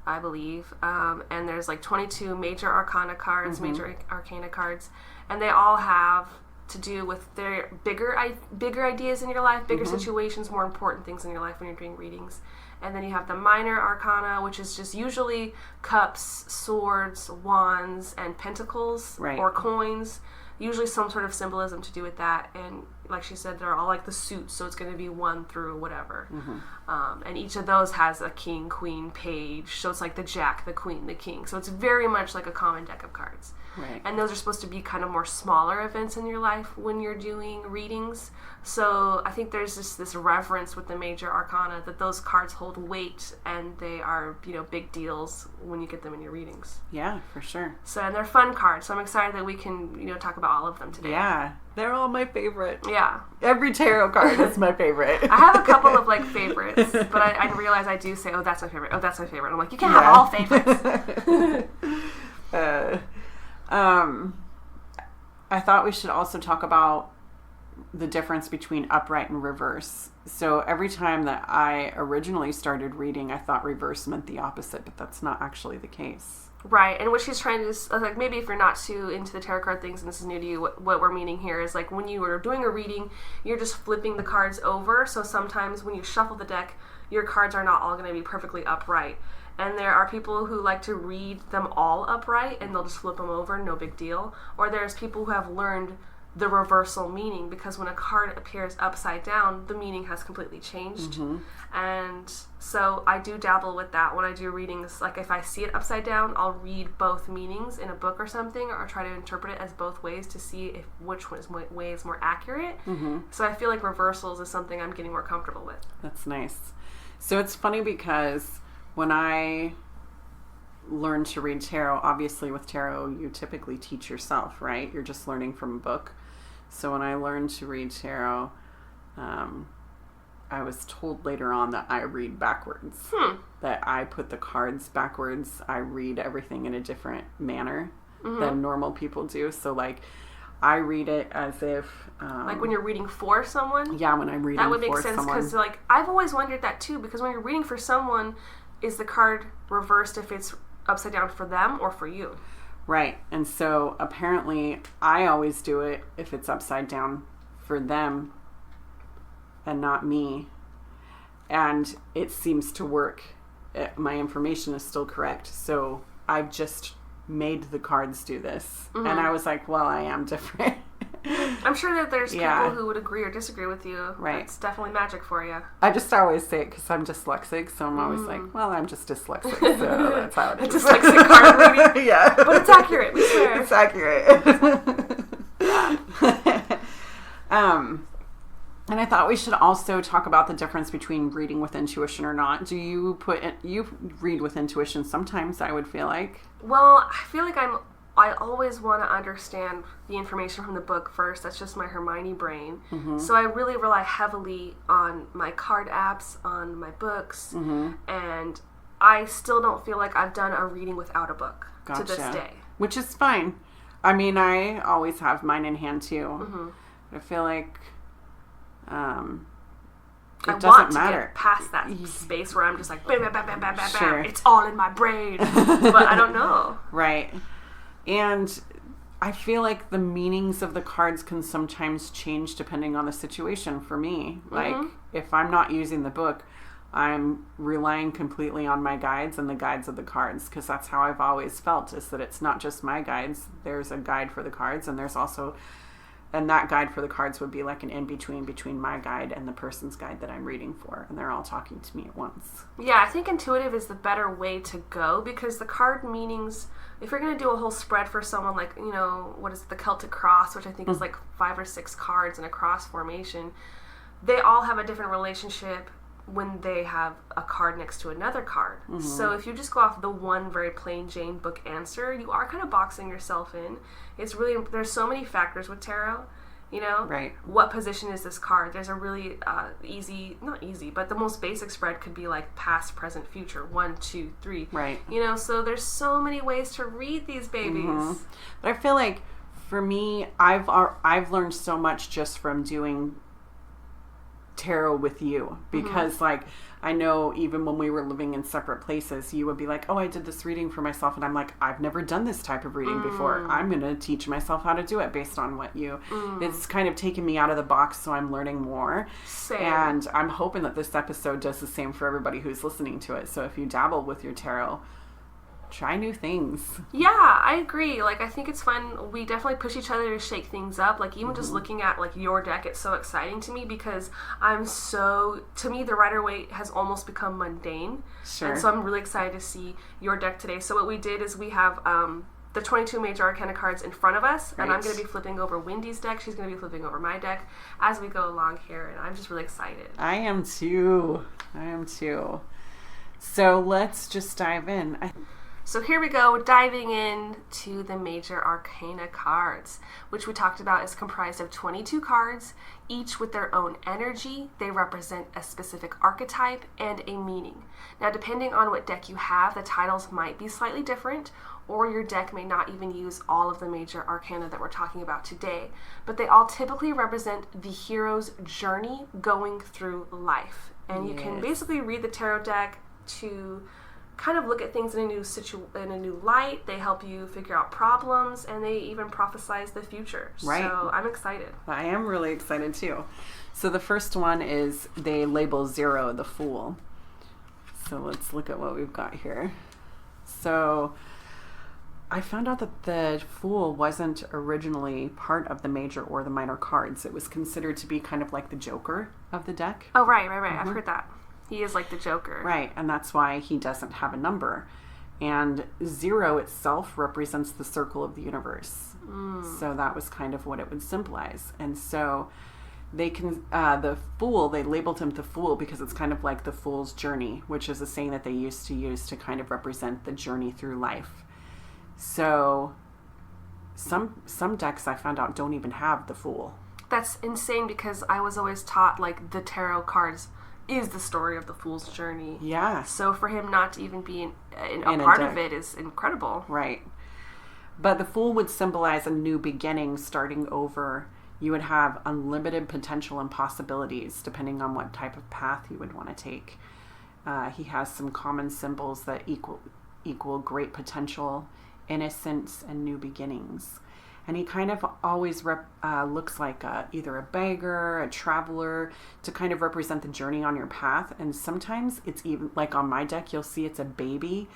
I believe, and there's like 22 Major Arcana cards, Major Arcana cards, and they all have to do with their bigger ideas in your life, bigger situations, more important things in your life when you're doing readings. And then you have the Minor Arcana, which is just usually cups, swords, wands, and pentacles, or coins. Usually some sort of symbolism to do with that. And like she said, they're all like the suits, so it's going to be 1 through whatever. And each of those has a king, queen, page. So it's like the jack, the queen, the king. So it's very much like a common deck of cards. Right. And those are supposed to be kind of more smaller events in your life when you're doing readings. So I think there's this reverence with the Major Arcana that those cards hold weight and they are, big deals when you get them in your readings. Yeah, for sure. So, and they're fun cards. So I'm excited that we can, talk about all of them today. Yeah, they're all my favorite. Yeah. Every tarot card is my favorite. I have a couple of favorites, but I realize I do say, oh, that's my favorite. Oh, that's my favorite. I'm like, you can't have all favorites. I thought we should also talk about the difference between upright and reverse. So every time that I originally started reading, I thought reverse meant the opposite, but that's not actually the case. Right, and what she's trying to, maybe if you're not too into the tarot card things and this is new to you, what we're meaning here is when you are doing a reading, you're just flipping the cards over, so sometimes when you shuffle the deck, your cards are not all going to be perfectly upright. And there are people who like to read them all upright and they'll just flip them over, no big deal. Or there's people who have learned the reversal meaning, because when a card appears upside down, the meaning has completely changed. And so I do dabble with that when I do readings. Like if I see it upside down, I'll read both meanings in a book or something, or try to interpret it as both ways to see which way is more accurate. So I feel like reversals is something I'm getting more comfortable with. That's nice. So it's funny because when I learned to read tarot, obviously with tarot, you typically teach yourself, right? You're just learning from a book. So when I learned to read tarot, I was told later on that I read backwards. That I put the cards backwards. I read everything in a different manner. than normal people do. So, like, I read it as if... like when you're reading for someone? Yeah, when I'm reading for someone. That would make sense, because, like, I've always wondered that, too, because when you're reading for someone, is the card reversed if it's upside down for them or for you? Right. And so, apparently, I always do it if it's upside down for them and not me. And it seems to work. My information is still correct. So, I've just made the cards do this. And I was like, well, I am different. I'm sure that there's people who would agree or disagree with you. Right. It's definitely magic for you. I just always say it because I'm dyslexic, so I'm always like, well, I'm just dyslexic, so that's how it is. Dyslexic card reading? Yeah. But it's accurate, we swear. It's accurate. And I thought we should also talk about the difference between reading with intuition or not. Do you you read with intuition sometimes, I would feel like? Well, I feel like I always want to understand the information from the book first. That's just my Hermione brain. So I really rely heavily on my card apps, on my books, and I still don't feel like I've done a reading without a book to this day. Which is fine. I mean, I always have mine in hand too. I feel like it doesn't matter. Get past that space where I'm just like, bam, bam, bam, bam, bam, bam, bam. It's all in my brain. But I don't know. Right. And I feel like the meanings of the cards can sometimes change depending on the situation for me. Like, if I'm not using the book, I'm relying completely on my guides and the guides of the cards, because that's how I've always felt, is that it's not just my guides. There's a guide for the cards, and there's also... And that guide for the cards would be like an in-between between my guide and the person's guide that I'm reading for. And they're all talking to me at once. Yeah, I think intuitive is the better way to go, because the card meanings, if you're going to do a whole spread for someone, like, you know, what is it, the Celtic Cross, which I think is like 5 or 6 cards in a cross formation, they all have a different relationship when they have a card next to another card. So if you just go off the one very plain Jane book answer, you are kind of boxing yourself in. It's really, there's so many factors with tarot, you know? Right. What position is this card? There's a really easy, not easy, but the most basic spread could be like past, present, future, 1, 2, 3. Right. You know, so there's so many ways to read these babies. But I feel like for me, I've learned so much just from doing tarot with you, because like I know even when we were living in separate places, you would be like, oh, I did this reading for myself, and I'm like, I've never done this type of reading before. I'm gonna teach myself how to do it based on what you it's kind of taken me out of the box, so I'm learning more. Same. And I'm hoping that this episode does the same for everybody who's listening to it. So if you dabble with your tarot, try new things. Yeah, I agree. Like, I think it's fun. We definitely push each other to shake things up. Like, even just looking at, like, your deck, it's so exciting to me, because to me, the Rider-Waite has almost become mundane. Sure. And so I'm really excited to see your deck today. So what we did is we have the 22 Major Arcana cards in front of us, and I'm going to be flipping over Wendy's deck. She's going to be flipping over my deck as we go along here, and I'm just really excited. I am too. So let's just dive in. So here we go, diving into the Major Arcana cards, which we talked about is comprised of 22 cards, each with their own energy. They represent a specific archetype and a meaning. Now, depending on what deck you have, the titles might be slightly different, or your deck may not even use all of the Major Arcana that we're talking about today, but they all typically represent the hero's journey going through life. And you can basically read the tarot deck to kind of look at things in a new light. They help you figure out problems, and they even prophesize the future. Right. So I'm excited. I am really excited too. So the first one is they label 0 the Fool. So let's look at what we've got here. So I found out that the Fool wasn't originally part of the major or the minor cards. It was considered to be kind of like the Joker of the deck. Oh, right. I've heard that. He is like the Joker. Right, and that's why he doesn't have a number. And 0 itself represents the circle of the universe. So that was kind of what it would symbolize. And so they can, the Fool, they labeled him the Fool because it's kind of like the Fool's journey, which is a saying that they used to use to kind of represent the journey through life. So some decks I found out don't even have the Fool. That's insane, because I was always taught, like, the tarot cards is the story of the Fool's journey. Yeah. So for him not to even be a part of it is incredible. Right. But the Fool would symbolize a new beginning, starting over. You would have unlimited potential and possibilities depending on what type of path you would want to take. He has some common symbols that equal great potential, innocence, and new beginnings. And he kind of always looks like either a beggar, a traveler, to kind of represent the journey on your path. And sometimes it's even, like on my deck, you'll see it's a baby,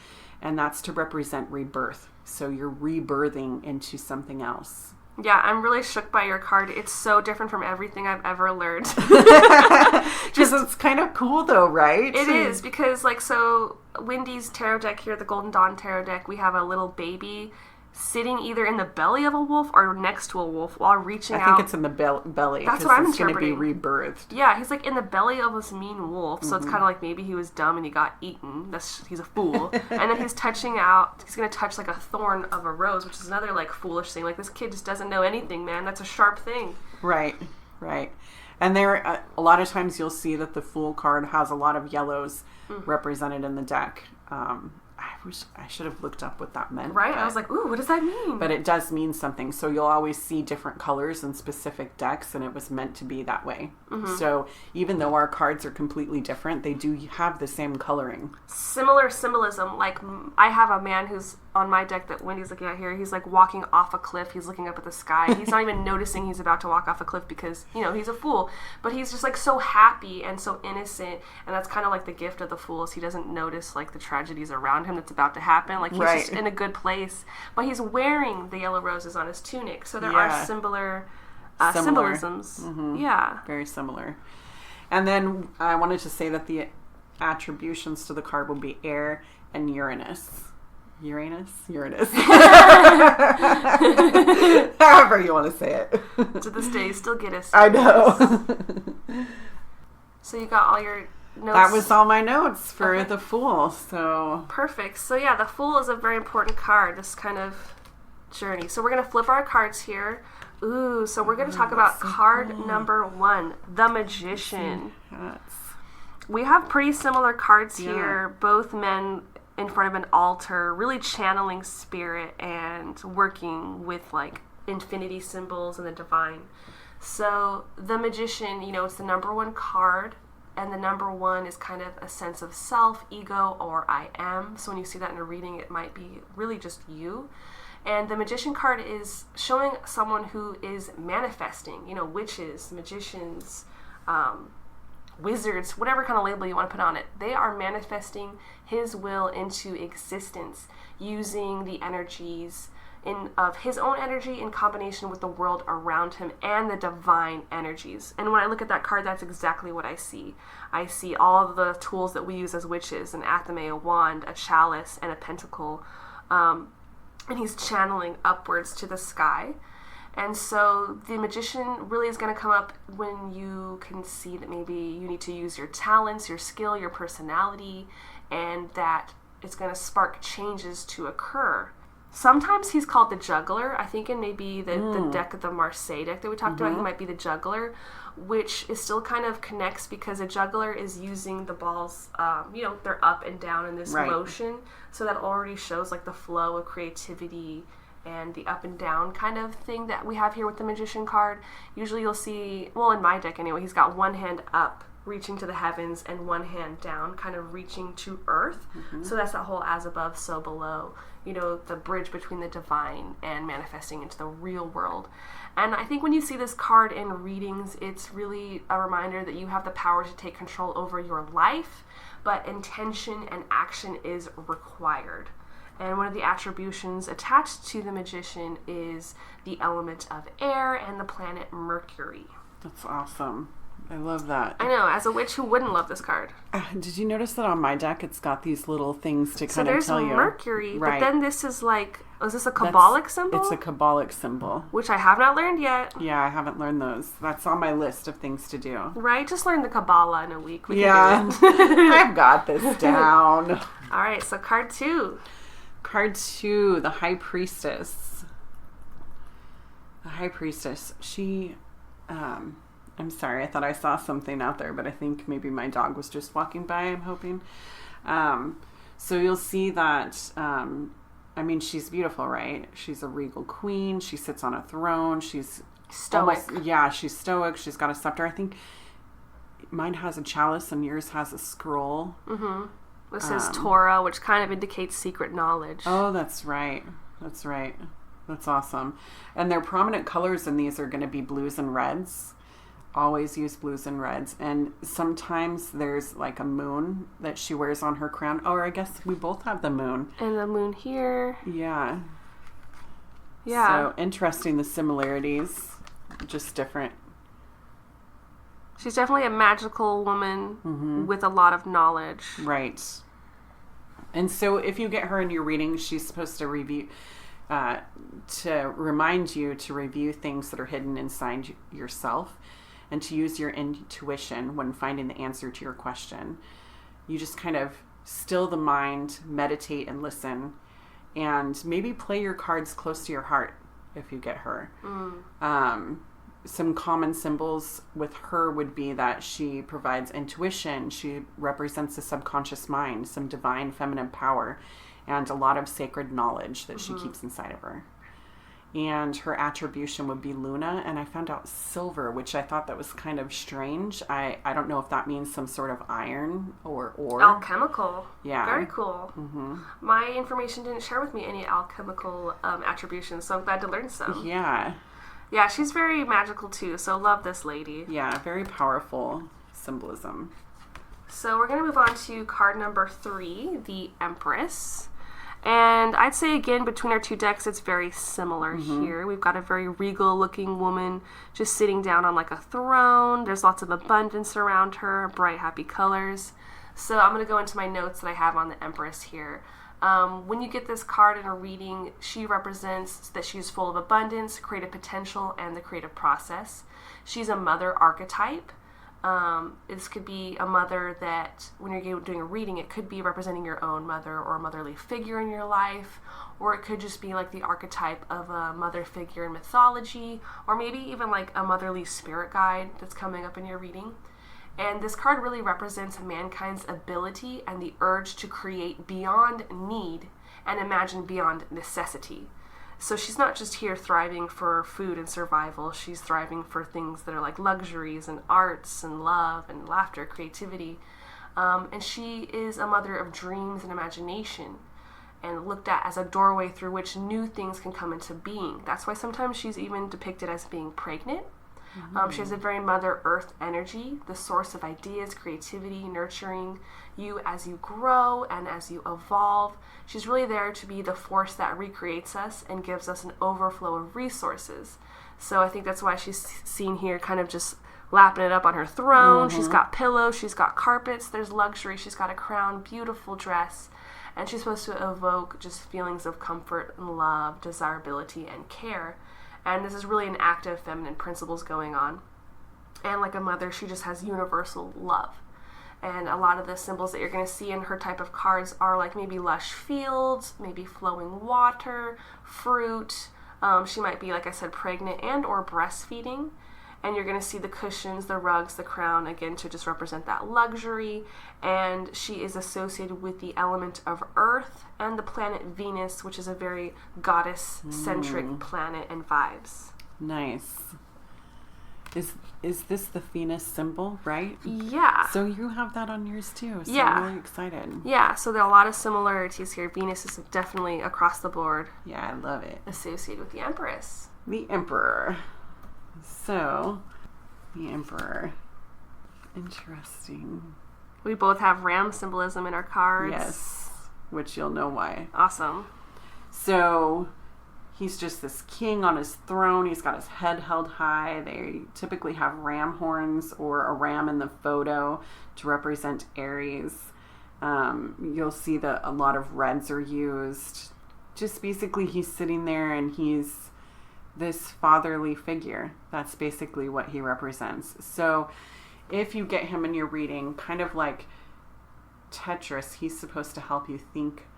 and that's to represent rebirth. So you're rebirthing into something else. Yeah, I'm really shook by your card. It's so different from everything I've ever learned. Because it's kind of cool though, right? It is, because so Wendy's tarot deck here, the Golden Dawn tarot deck, we have a little baby sitting either in the belly of a wolf or next to a wolf while reaching out. I think it's in the belly. That's what I'm it's interpreting. It's going to be rebirthed. Yeah, he's like in the belly of this mean wolf, so it's kind of like maybe he was dumb and he got eaten. He's a fool. And then he's touching out, he's going to touch like a thorn of a rose, which is another like foolish thing. Like this kid just doesn't know anything, man. That's a sharp thing. Right. And there, a lot of times you'll see that the Fool card has a lot of yellows represented in the deck. I should have looked up what that meant. Right? I was like, ooh, what does that mean? But it does mean something. So you'll always see different colors in specific decks, and it was meant to be that way. Mm-hmm. So even though our cards are completely different, they do have the same coloring. Similar symbolism. Like, I have a man who's on my deck that Wendy's looking at here. He's like walking off a cliff. He's looking up at the sky. He's not even noticing he's about to walk off a cliff because, he's a fool. But he's just like so happy and so innocent. And that's kind of like the gift of the Fool, is he doesn't notice like the tragedies around him that's about to happen. Like he's just in a good place. But he's wearing the yellow roses on his tunic. So there are similar symbolisms. Mm-hmm. Yeah. Very similar. And then I wanted to say that the attributions to the card will be air and Uranus. Uranus? However you want to say it. To this day, you still get us. I know. So you got all your notes? That was all my notes for the Fool. So perfect. So yeah, the Fool is a very important card, this kind of journey. So we're going to flip our cards here. Ooh, so we're going to talk about card number 1, the Magician. We have pretty similar cards here, both men in front of an altar, really channeling spirit and working with like infinity symbols and the divine. So the Magician, it's the number 1 card, and the number 1 is kind of a sense of self, ego, or I am. So when you see that in a reading, it might be really just you. And the Magician card is showing someone who is manifesting, witches, magicians, wizards, whatever kind of label you want to put on it. They are manifesting his will into existence using the energies of his own energy in combination with the world around him and the divine energies. And when I look at that card, that's exactly what I see. I see all of the tools that we use as witches: an athame, a wand, a chalice, and a pentacle. And he's channeling upwards to the sky. And so the Magician really is going to come up when you can see that maybe you need to use your talents, your skill, your personality, and that it's going to spark changes to occur. Sometimes he's called the Juggler. I think in maybe the deck of the Marseille deck that we talked about, he might be the Juggler, which is still kind of connects because a juggler is using the balls, they're up and down in this motion. So that already shows like the flow of creativity and the up and down kind of thing that we have here with the Magician card. Usually you'll see, well, in my deck anyway, he's got one hand up reaching to the heavens and one hand down kind of reaching to earth. So that's that whole as above, so below, the bridge between the divine and manifesting into the real world. And I think when you see this card in readings, it's really a reminder that you have the power to take control over your life, but intention and action is required. And one of the attributions attached to the Magician is the element of air and the planet Mercury. That's awesome. I love that. I know. As a witch, who wouldn't love this card? Did you notice that on my deck it's got these little things to kind of tell you? So there's Mercury, but then this is like, is this a Kabbalic symbol? It's a Kabbalic symbol. Which I have not learned yet. Yeah, I haven't learned those. That's on my list of things to do. Right? Just learn the Kabbalah in a week. We can do it. I've got this down. All right, so card 2. Card 2, the High Priestess. The High Priestess. She, I'm sorry, I thought I saw something out there, but I think maybe my dog was just walking by, I'm hoping. So you'll see that I mean, she's beautiful, right? She's a regal queen. She sits on a throne. She's stoic. She's stoic. She's got a scepter. I think mine has a chalice and yours has a scroll. Mm-hmm. This is Torah, which kind of indicates secret knowledge. Oh, that's right. That's right. That's awesome. And their prominent colors in these are going to be blues and reds. Always use blues and reds. And sometimes there's like a moon that she wears on her crown. Or I guess we both have the moon. And the moon here. Yeah. Yeah. So interesting, the similarities. Just different. She's definitely a magical woman with a lot of knowledge. Right. And so if you get her in your reading, she's supposed to review... to remind you to review things that are hidden inside yourself and to use your intuition when finding the answer to your question. You just kind of still the mind, meditate and listen, and maybe play your cards close to your heart if you get her. Some common symbols with her would be that she provides intuition, she represents the subconscious mind, some divine feminine power, and a lot of sacred knowledge that she keeps inside of her. And her attribution would be Luna, and I found out silver, which I thought that was kind of strange. I don't know if that means some sort of iron or ore. Alchemical. Yeah. Very cool. My information didn't share with me any alchemical attributions, so I'm glad to learn some. Yeah. Yeah, she's very magical too, so love this lady. Yeah, very powerful symbolism. So we're going to move on to card number 3, the Empress. And I'd say, again, between our two decks, it's very similar here. We've got a very regal-looking woman just sitting down on like a throne. There's lots of abundance around her, bright, happy colors. So I'm going to go into my notes that I have on the Empress here. When you get this card in a reading, she represents that she's full of abundance, creative potential, and the creative process. She's a mother archetype. This could be a mother that, when you're doing a reading, it could be representing your own mother or a motherly figure in your life, or it could just be like the archetype of a mother figure in mythology, or maybe even like a motherly spirit guide that's coming up in your reading. And this card really represents mankind's ability and the urge to create beyond need and imagine beyond necessity. So she's not just here thriving for food and survival. She's thriving for things that are like luxuries and arts and love and laughter, creativity. And she is a mother of dreams and imagination, and looked at as a doorway through which new things can come into being. That's why sometimes she's even depicted as being pregnant. She has a very Mother Earth energy, the source of ideas, creativity, nurturing you as you grow and as you evolve. She's really there to be the force that recreates us and gives us an overflow of resources. So I think that's why she's seen here kind of just lapping it up on her throne. She's got pillows, she's got carpets, there's luxury, she's got a crown, beautiful dress, and she's supposed to evoke just feelings of comfort and love, desirability, and care. And this is really an active feminine principles going on. And like a mother, she just has universal love. And a lot of the symbols that you're going to see in her type of cards are like maybe lush fields, maybe flowing water, fruit. She might be, like I said, pregnant and or breastfeeding. And you're going to see the cushions, the rugs, the crown, again, to just represent that luxury. And she is associated with the element of Earth and the planet Venus, which is a very goddess-centric planet and vibes. Nice. Is this the Venus symbol, right? Yeah. So you have that on yours too. So Yeah. I'm really excited. Yeah, so there are a lot of similarities here. Venus is definitely across the board Yeah, I love it. associated with the Empress. The Emperor. So, the Emperor. Interesting. We both have ram symbolism in our cards. Yes. Which you'll know why. Awesome. So, he's just this king on his throne. He's got his head held high. They typically have ram horns or a ram in the photo to represent Aries. You'll see that a lot of reds are used. Just basically he's sitting there and he's this fatherly figure. That's basically what he represents. So if you get him in your reading, kind of like Tetris, he's supposed to help you think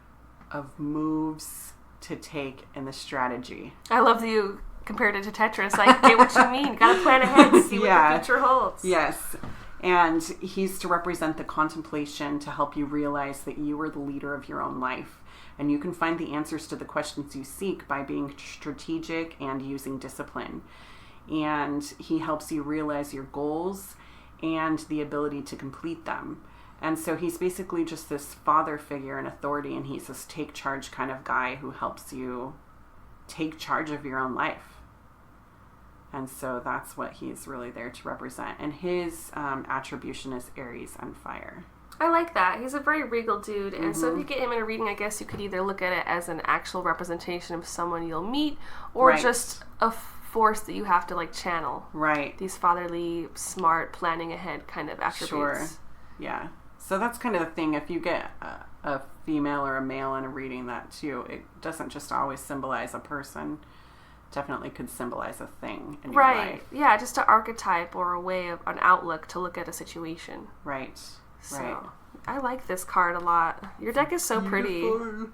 of moves to take in the strategy. I love that you compared it to Tetris. I get what you mean. You gotta plan ahead and see what the future holds. Yes. And he's to represent the contemplation to help you realize that you are the leader of your own life. And you can find the answers to the questions you seek by being strategic and using discipline. And he helps you realize your goals and the ability to complete them. And so he's basically just this father figure and authority, and he's this take charge kind of guy who helps you take charge of your own life. And so that's what he's really there to represent. And his attribution is Aries and fire. I like that. He's a very regal dude. And so if you get him in a reading, I guess you could either look at it as an actual representation of someone you'll meet, or just a force that you have to like channel. Right. These fatherly, smart, planning ahead kind of attributes. Sure. Yeah. So that's kind of the thing. If you get a female or a male in a reading, that too, it doesn't just always symbolize a person. Definitely could symbolize a thing in your life. Yeah, just an archetype or a way of an outlook to look at a situation. Right. So I like this card a lot. Your deck is so pretty. All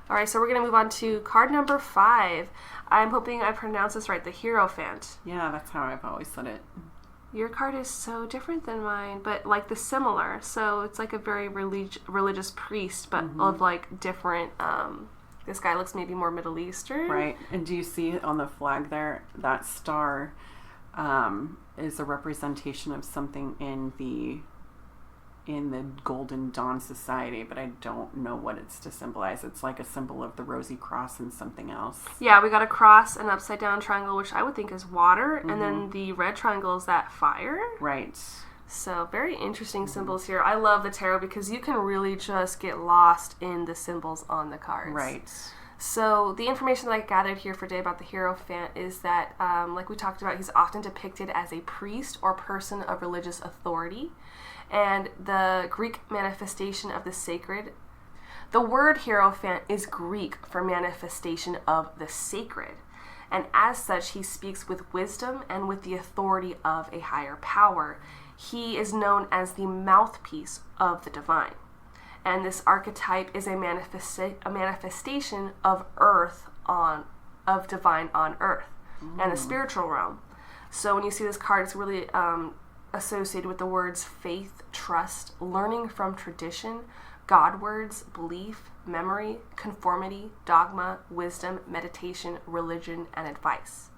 right, so we're going to move on to card number 5. I'm hoping I pronounce this right, the Hierophant. Yeah, that's how I've always said it. Your card is so different than mine, but like the similar. So it's like a very religious priest, but of like different... this guy looks maybe more Middle Eastern. Right. And do you see on the flag there, that star is a representation of something in the Golden Dawn Society, but I don't know what it's to symbolize. It's like a symbol of the Rosy Cross and something else. Yeah, we got a cross, an upside down triangle, which I would think is water, and then the red triangle is that fire. Right. So very interesting symbols here. I love the tarot because you can really just get lost in the symbols on the cards. Right. So the information that I gathered here for today about the Hierophant is that, like we talked about, he's often depicted as a priest or person of religious authority. And the Greek manifestation of the sacred, the word Hierophant is Greek for manifestation of the sacred. And as such, he speaks with wisdom and with the authority of a higher power. He is known as the mouthpiece of the divine. And this archetype is a manifestation of of divine on earth and the spiritual realm. So when you see this card, it's really associated with the words faith, trust, learning from tradition, God words, belief, memory, conformity, dogma, wisdom, meditation, religion, and advice.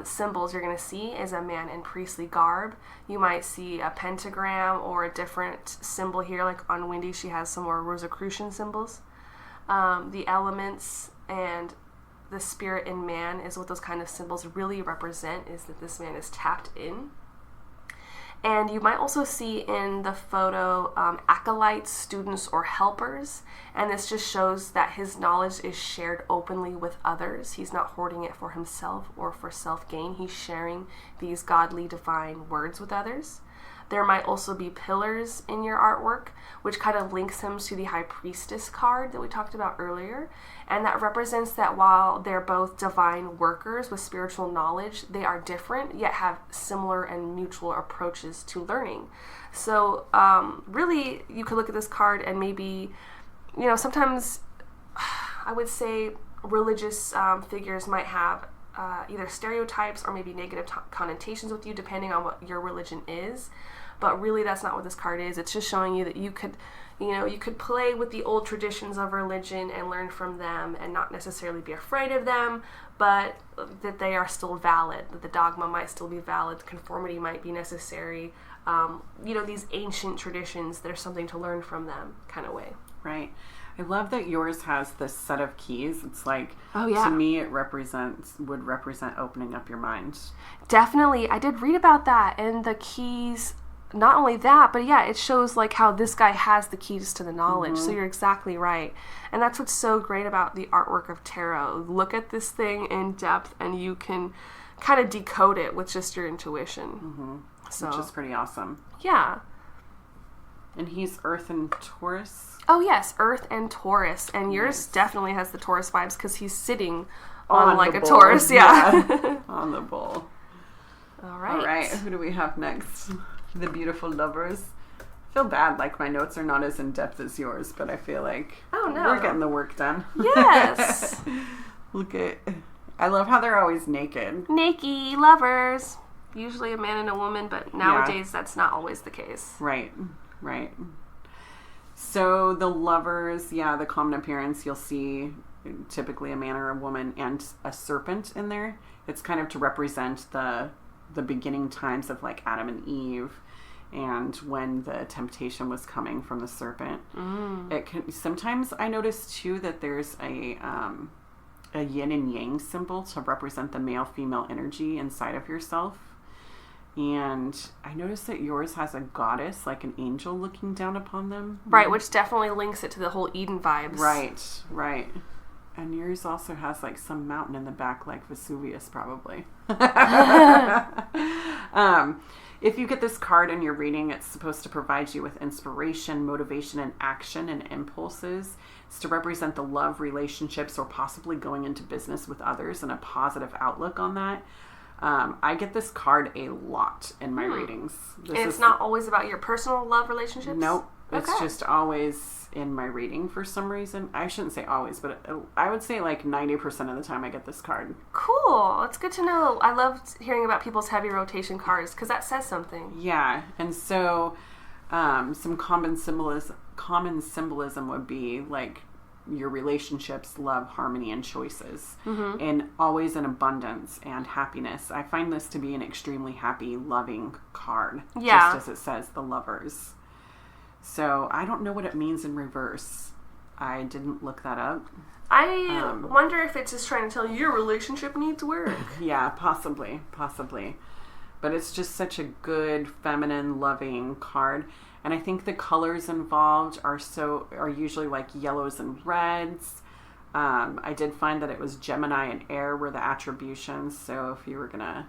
Symbols you're going to see is a man in priestly garb. You might see a pentagram or a different symbol here, like on Wendy she has some more Rosicrucian symbols. The elements and the spirit in man is what those kind of symbols really represent, is that this man is tapped in. And you might also see in the photo acolytes, students, or helpers. And this just shows that his knowledge is shared openly with others. He's not hoarding it for himself or for self-gain. He's sharing these godly, divine words with others. There might also be pillars in your artwork, which kind of links him to the High Priestess card that we talked about earlier. And that represents that while they're both divine workers with spiritual knowledge, they are different, yet have similar and mutual approaches to learning. So really, you could look at this card and maybe, sometimes I would say religious figures might have either stereotypes or maybe negative connotations with you, depending on what your religion is. But really, that's not what this card is. It's just showing you that you could play with the old traditions of religion and learn from them and not necessarily be afraid of them, but that they are still valid, that the dogma might still be valid, conformity might be necessary. These ancient traditions, there's something to learn from them kind of way. Right. I love that yours has this set of keys. It's like, to me, it would represent opening up your mind. Definitely. I did read about that, and the keys, not only that, but yeah, it shows like how this guy has the keys to the knowledge. So you're exactly right. And that's what's so great about the artwork of tarot. Look at this thing in depth, and you can kind of decode it with just your intuition. So, which is pretty awesome. Yeah. And he's Earth and Taurus. Oh, yes, Earth and Taurus. And yours definitely has the Taurus vibes because he's sitting on like a bull. Taurus. Yeah. On the bull. All right. All right. Who do we have next? The Beautiful Lovers. I feel bad, like my notes are not as in-depth as yours, but I feel like we're getting the work done. Yes. I love how they're always naked. Naked lovers. Usually a man and a woman, but nowadays that's not always the case. Right. So the Lovers, the common appearance, you'll see typically a man or a woman and a serpent in there. It's kind of to represent the beginning times of like Adam and Eve, and when the temptation was coming from the serpent. It can sometimes, I notice too that there's a yin and yang symbol to represent the male-female energy inside of yourself. And I noticed that yours has a goddess, like an angel looking down upon them. Right, which definitely links it to the whole Eden vibes. Right. And yours also has like some mountain in the back, like Vesuvius, probably. If you get this card in your reading, it's supposed to provide you with inspiration, motivation, and action and impulses. It's to represent the love, relationships, or possibly going into business with others and a positive outlook on that. I get this card a lot in my readings. And it's not always about your personal love relationships? Nope. Okay. It's just always in my reading for some reason. I shouldn't say always, but I would say like 90% of the time I get this card. Cool. It's good to know. I love hearing about people's heavy rotation cards because that says something. Yeah. And so some common symbolism would be like your relationships, love, harmony, and choices. And always in abundance and happiness. I find this to be an extremely happy, loving card. Yeah. Just as it says, the Lovers. So I don't know what it means in reverse. I didn't look that up. I wonder if it's just trying to tell you your relationship needs work. Yeah, possibly. But it's just such a good, feminine, loving card. And I think the colors involved are usually like yellows and reds. I did find that it was Gemini and Air were the attributions. So if you were gonna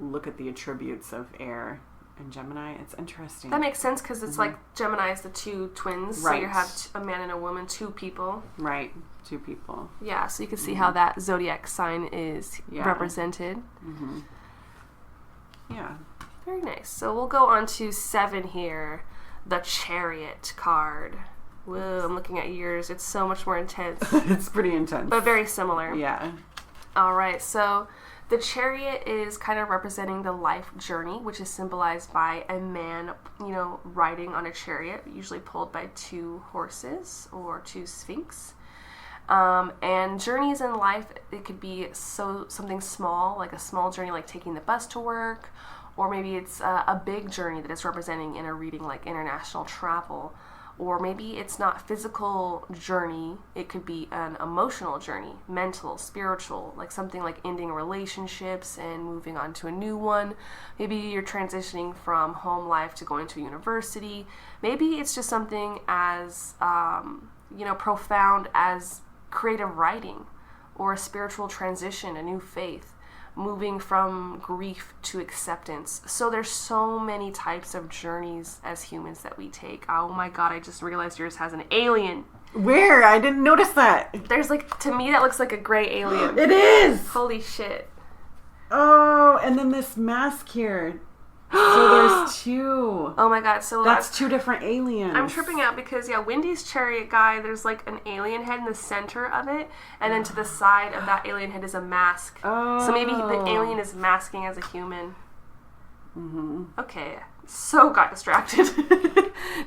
look at the attributes of Air and Gemini, it's interesting. That makes sense because it's like Gemini is the two twins. Right. So you have a man and a woman, two people. Right, two people. Yeah, so you can see how that zodiac sign is represented. Yeah. Very nice. So we'll go on to 7 here. The Chariot card. Whoa, I'm looking at yours. It's so much more intense. It's pretty intense. But very similar. Yeah. All right, so the Chariot is kind of representing the life journey, which is symbolized by a man, riding on a chariot, usually pulled by 2 horses or 2 sphinx. And journeys in life, it could be something small, like a small journey like taking the bus to work, or maybe it's a big journey that it's representing in a reading like international travel. Or maybe it's not physical journey, it could be an emotional journey, mental, spiritual, like something like ending relationships and moving on to a new one. Maybe you're transitioning from home life to going to university. Maybe it's just something as, profound as creative writing or a spiritual transition, a new faith. Moving from grief to acceptance. So there's so many types of journeys as humans that we take. Oh my god, I just realized yours has an alien. Where? I didn't notice that. There's to me that looks like a gray alien. It is! Holy shit. Oh, and then this mask here. So there's 2. Oh my god, so that's 2 different aliens. I'm tripping out because, Wendy's chariot guy, there's like an alien head in the center of it, and then to the side of that alien head is a mask. Oh. So maybe the alien is masking as a human. Okay, so got distracted.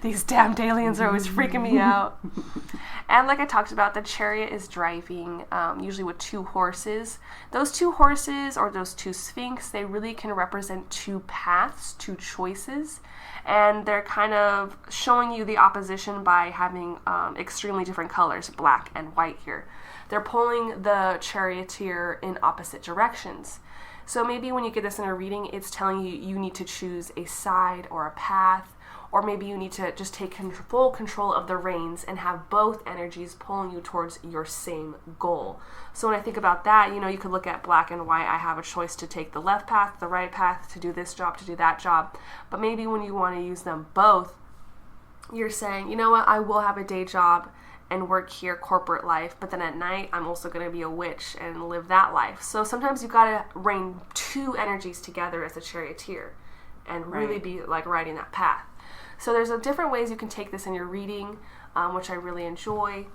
These damned aliens are always freaking me out. And like I talked about, the chariot is driving, usually with 2 horses. Those 2 horses or those 2 sphinx, they really can represent 2 paths, 2 choices. And they're kind of showing you the opposition by having extremely different colors, black and white here. They're pulling the charioteer in opposite directions. So maybe when you get this in a reading, it's telling you need to choose a side or a path, or maybe you need to just take full control of the reins and have both energies pulling you towards your same goal. So when I think about that, you could look at black and white. I have a choice to take the left path, the right path, to do this job, to do that job. But maybe when you want to use them both, you're saying, you know what, I will have a day job and work here, corporate life, but then at night I'm also going to be a witch and live that life. So sometimes you got to rein 2 energies together as a charioteer and really be like riding that path. So there's different ways you can take this in your reading, which I really enjoy.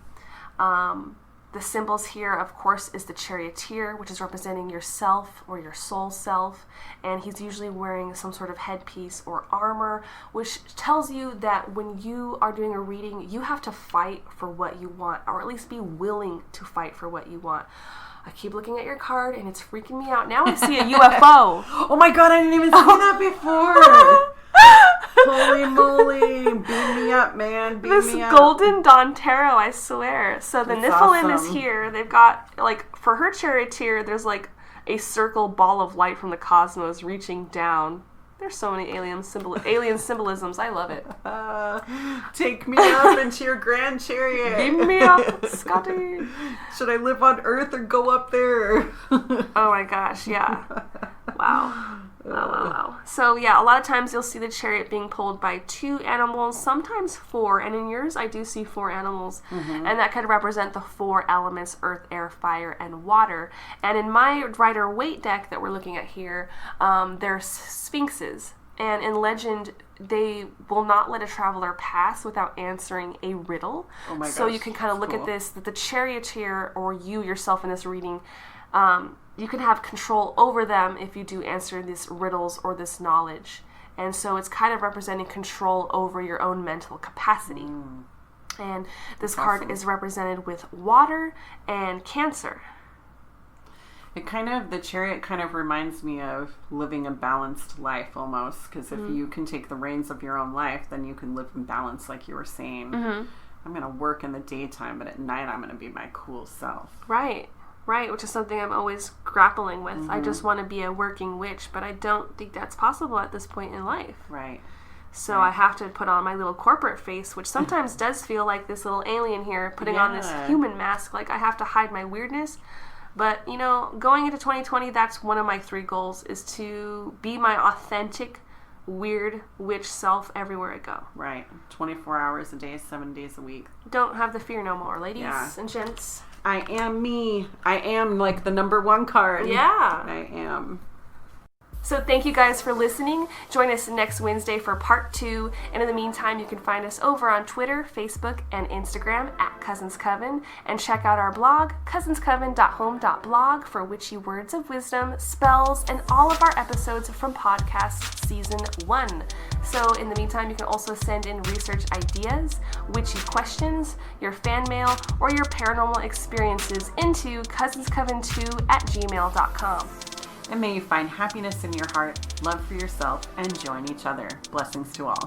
The symbols here, of course, is the charioteer, which is representing yourself or your soul self. And he's usually wearing some sort of headpiece or armor, which tells you that when you are doing a reading, you have to fight for what you want, or at least be willing to fight for what you want. I keep looking at your card and it's freaking me out. Now I see a UFO. Oh my god, I didn't even see that before. Holy moly. Beam me up, man. Beam This me up. golden Dawn Tarot, I swear. So the That's Nephilim awesome. is here. They've got, like, for her charioteer, there's like a circle ball of light from the cosmos reaching down. There's so many alien symbolisms. I love it. Take me up into your grand chariot. Beam me up, Scotty. Should I live on Earth or go up there? Oh my gosh, yeah. Wow. Wow. So yeah, a lot of times you'll see the chariot being pulled by 2 animals, sometimes 4, and in yours I do see 4 animals, and that could represent the 4 elements: earth, air, fire, and water. And in my Rider-Waite deck that we're looking at here, there's sphinxes, and in legend they will not let a traveler pass without answering a riddle. Oh my gosh, so you can kind of look cool. at this, that the charioteer, or you yourself in this reading, you can have control over them if you do answer these riddles or this knowledge. And so it's kind of representing control over your own mental capacity. And this card is represented with water and Cancer. The chariot kind of reminds me of living a balanced life almost, because if you can take the reins of your own life, then you can live in balance, like you were saying. I'm going to work in the daytime, but at night I'm going to be my cool self. Right, which is something I'm always grappling with. I just want to be a working witch, but I don't think that's possible at this point in life. Right. So I have to put on my little corporate face, which sometimes does feel like this little alien here putting on this human mask. Like I have to hide my weirdness. But, you know, going into 2020, that's one of my 3 goals, is to be my authentic, weird witch self everywhere I go. Right. 24 hours a day, 7 days a week. Don't have the fear no more, ladies and gents. I am me. I am like the number 1 card. Yeah. I am. So thank you guys for listening. Join us next Wednesday for part 2. And in the meantime, you can find us over on Twitter, Facebook, and Instagram at Cousins Coven. And check out our blog, cousinscoven.home.blog, for witchy words of wisdom, spells, and all of our episodes from podcast season 1. So in the meantime, you can also send in research ideas, witchy questions, your fan mail, or your paranormal experiences into cousinscoven2@gmail.com. And may you find happiness in your heart, love for yourself, and join each other. Blessings to all.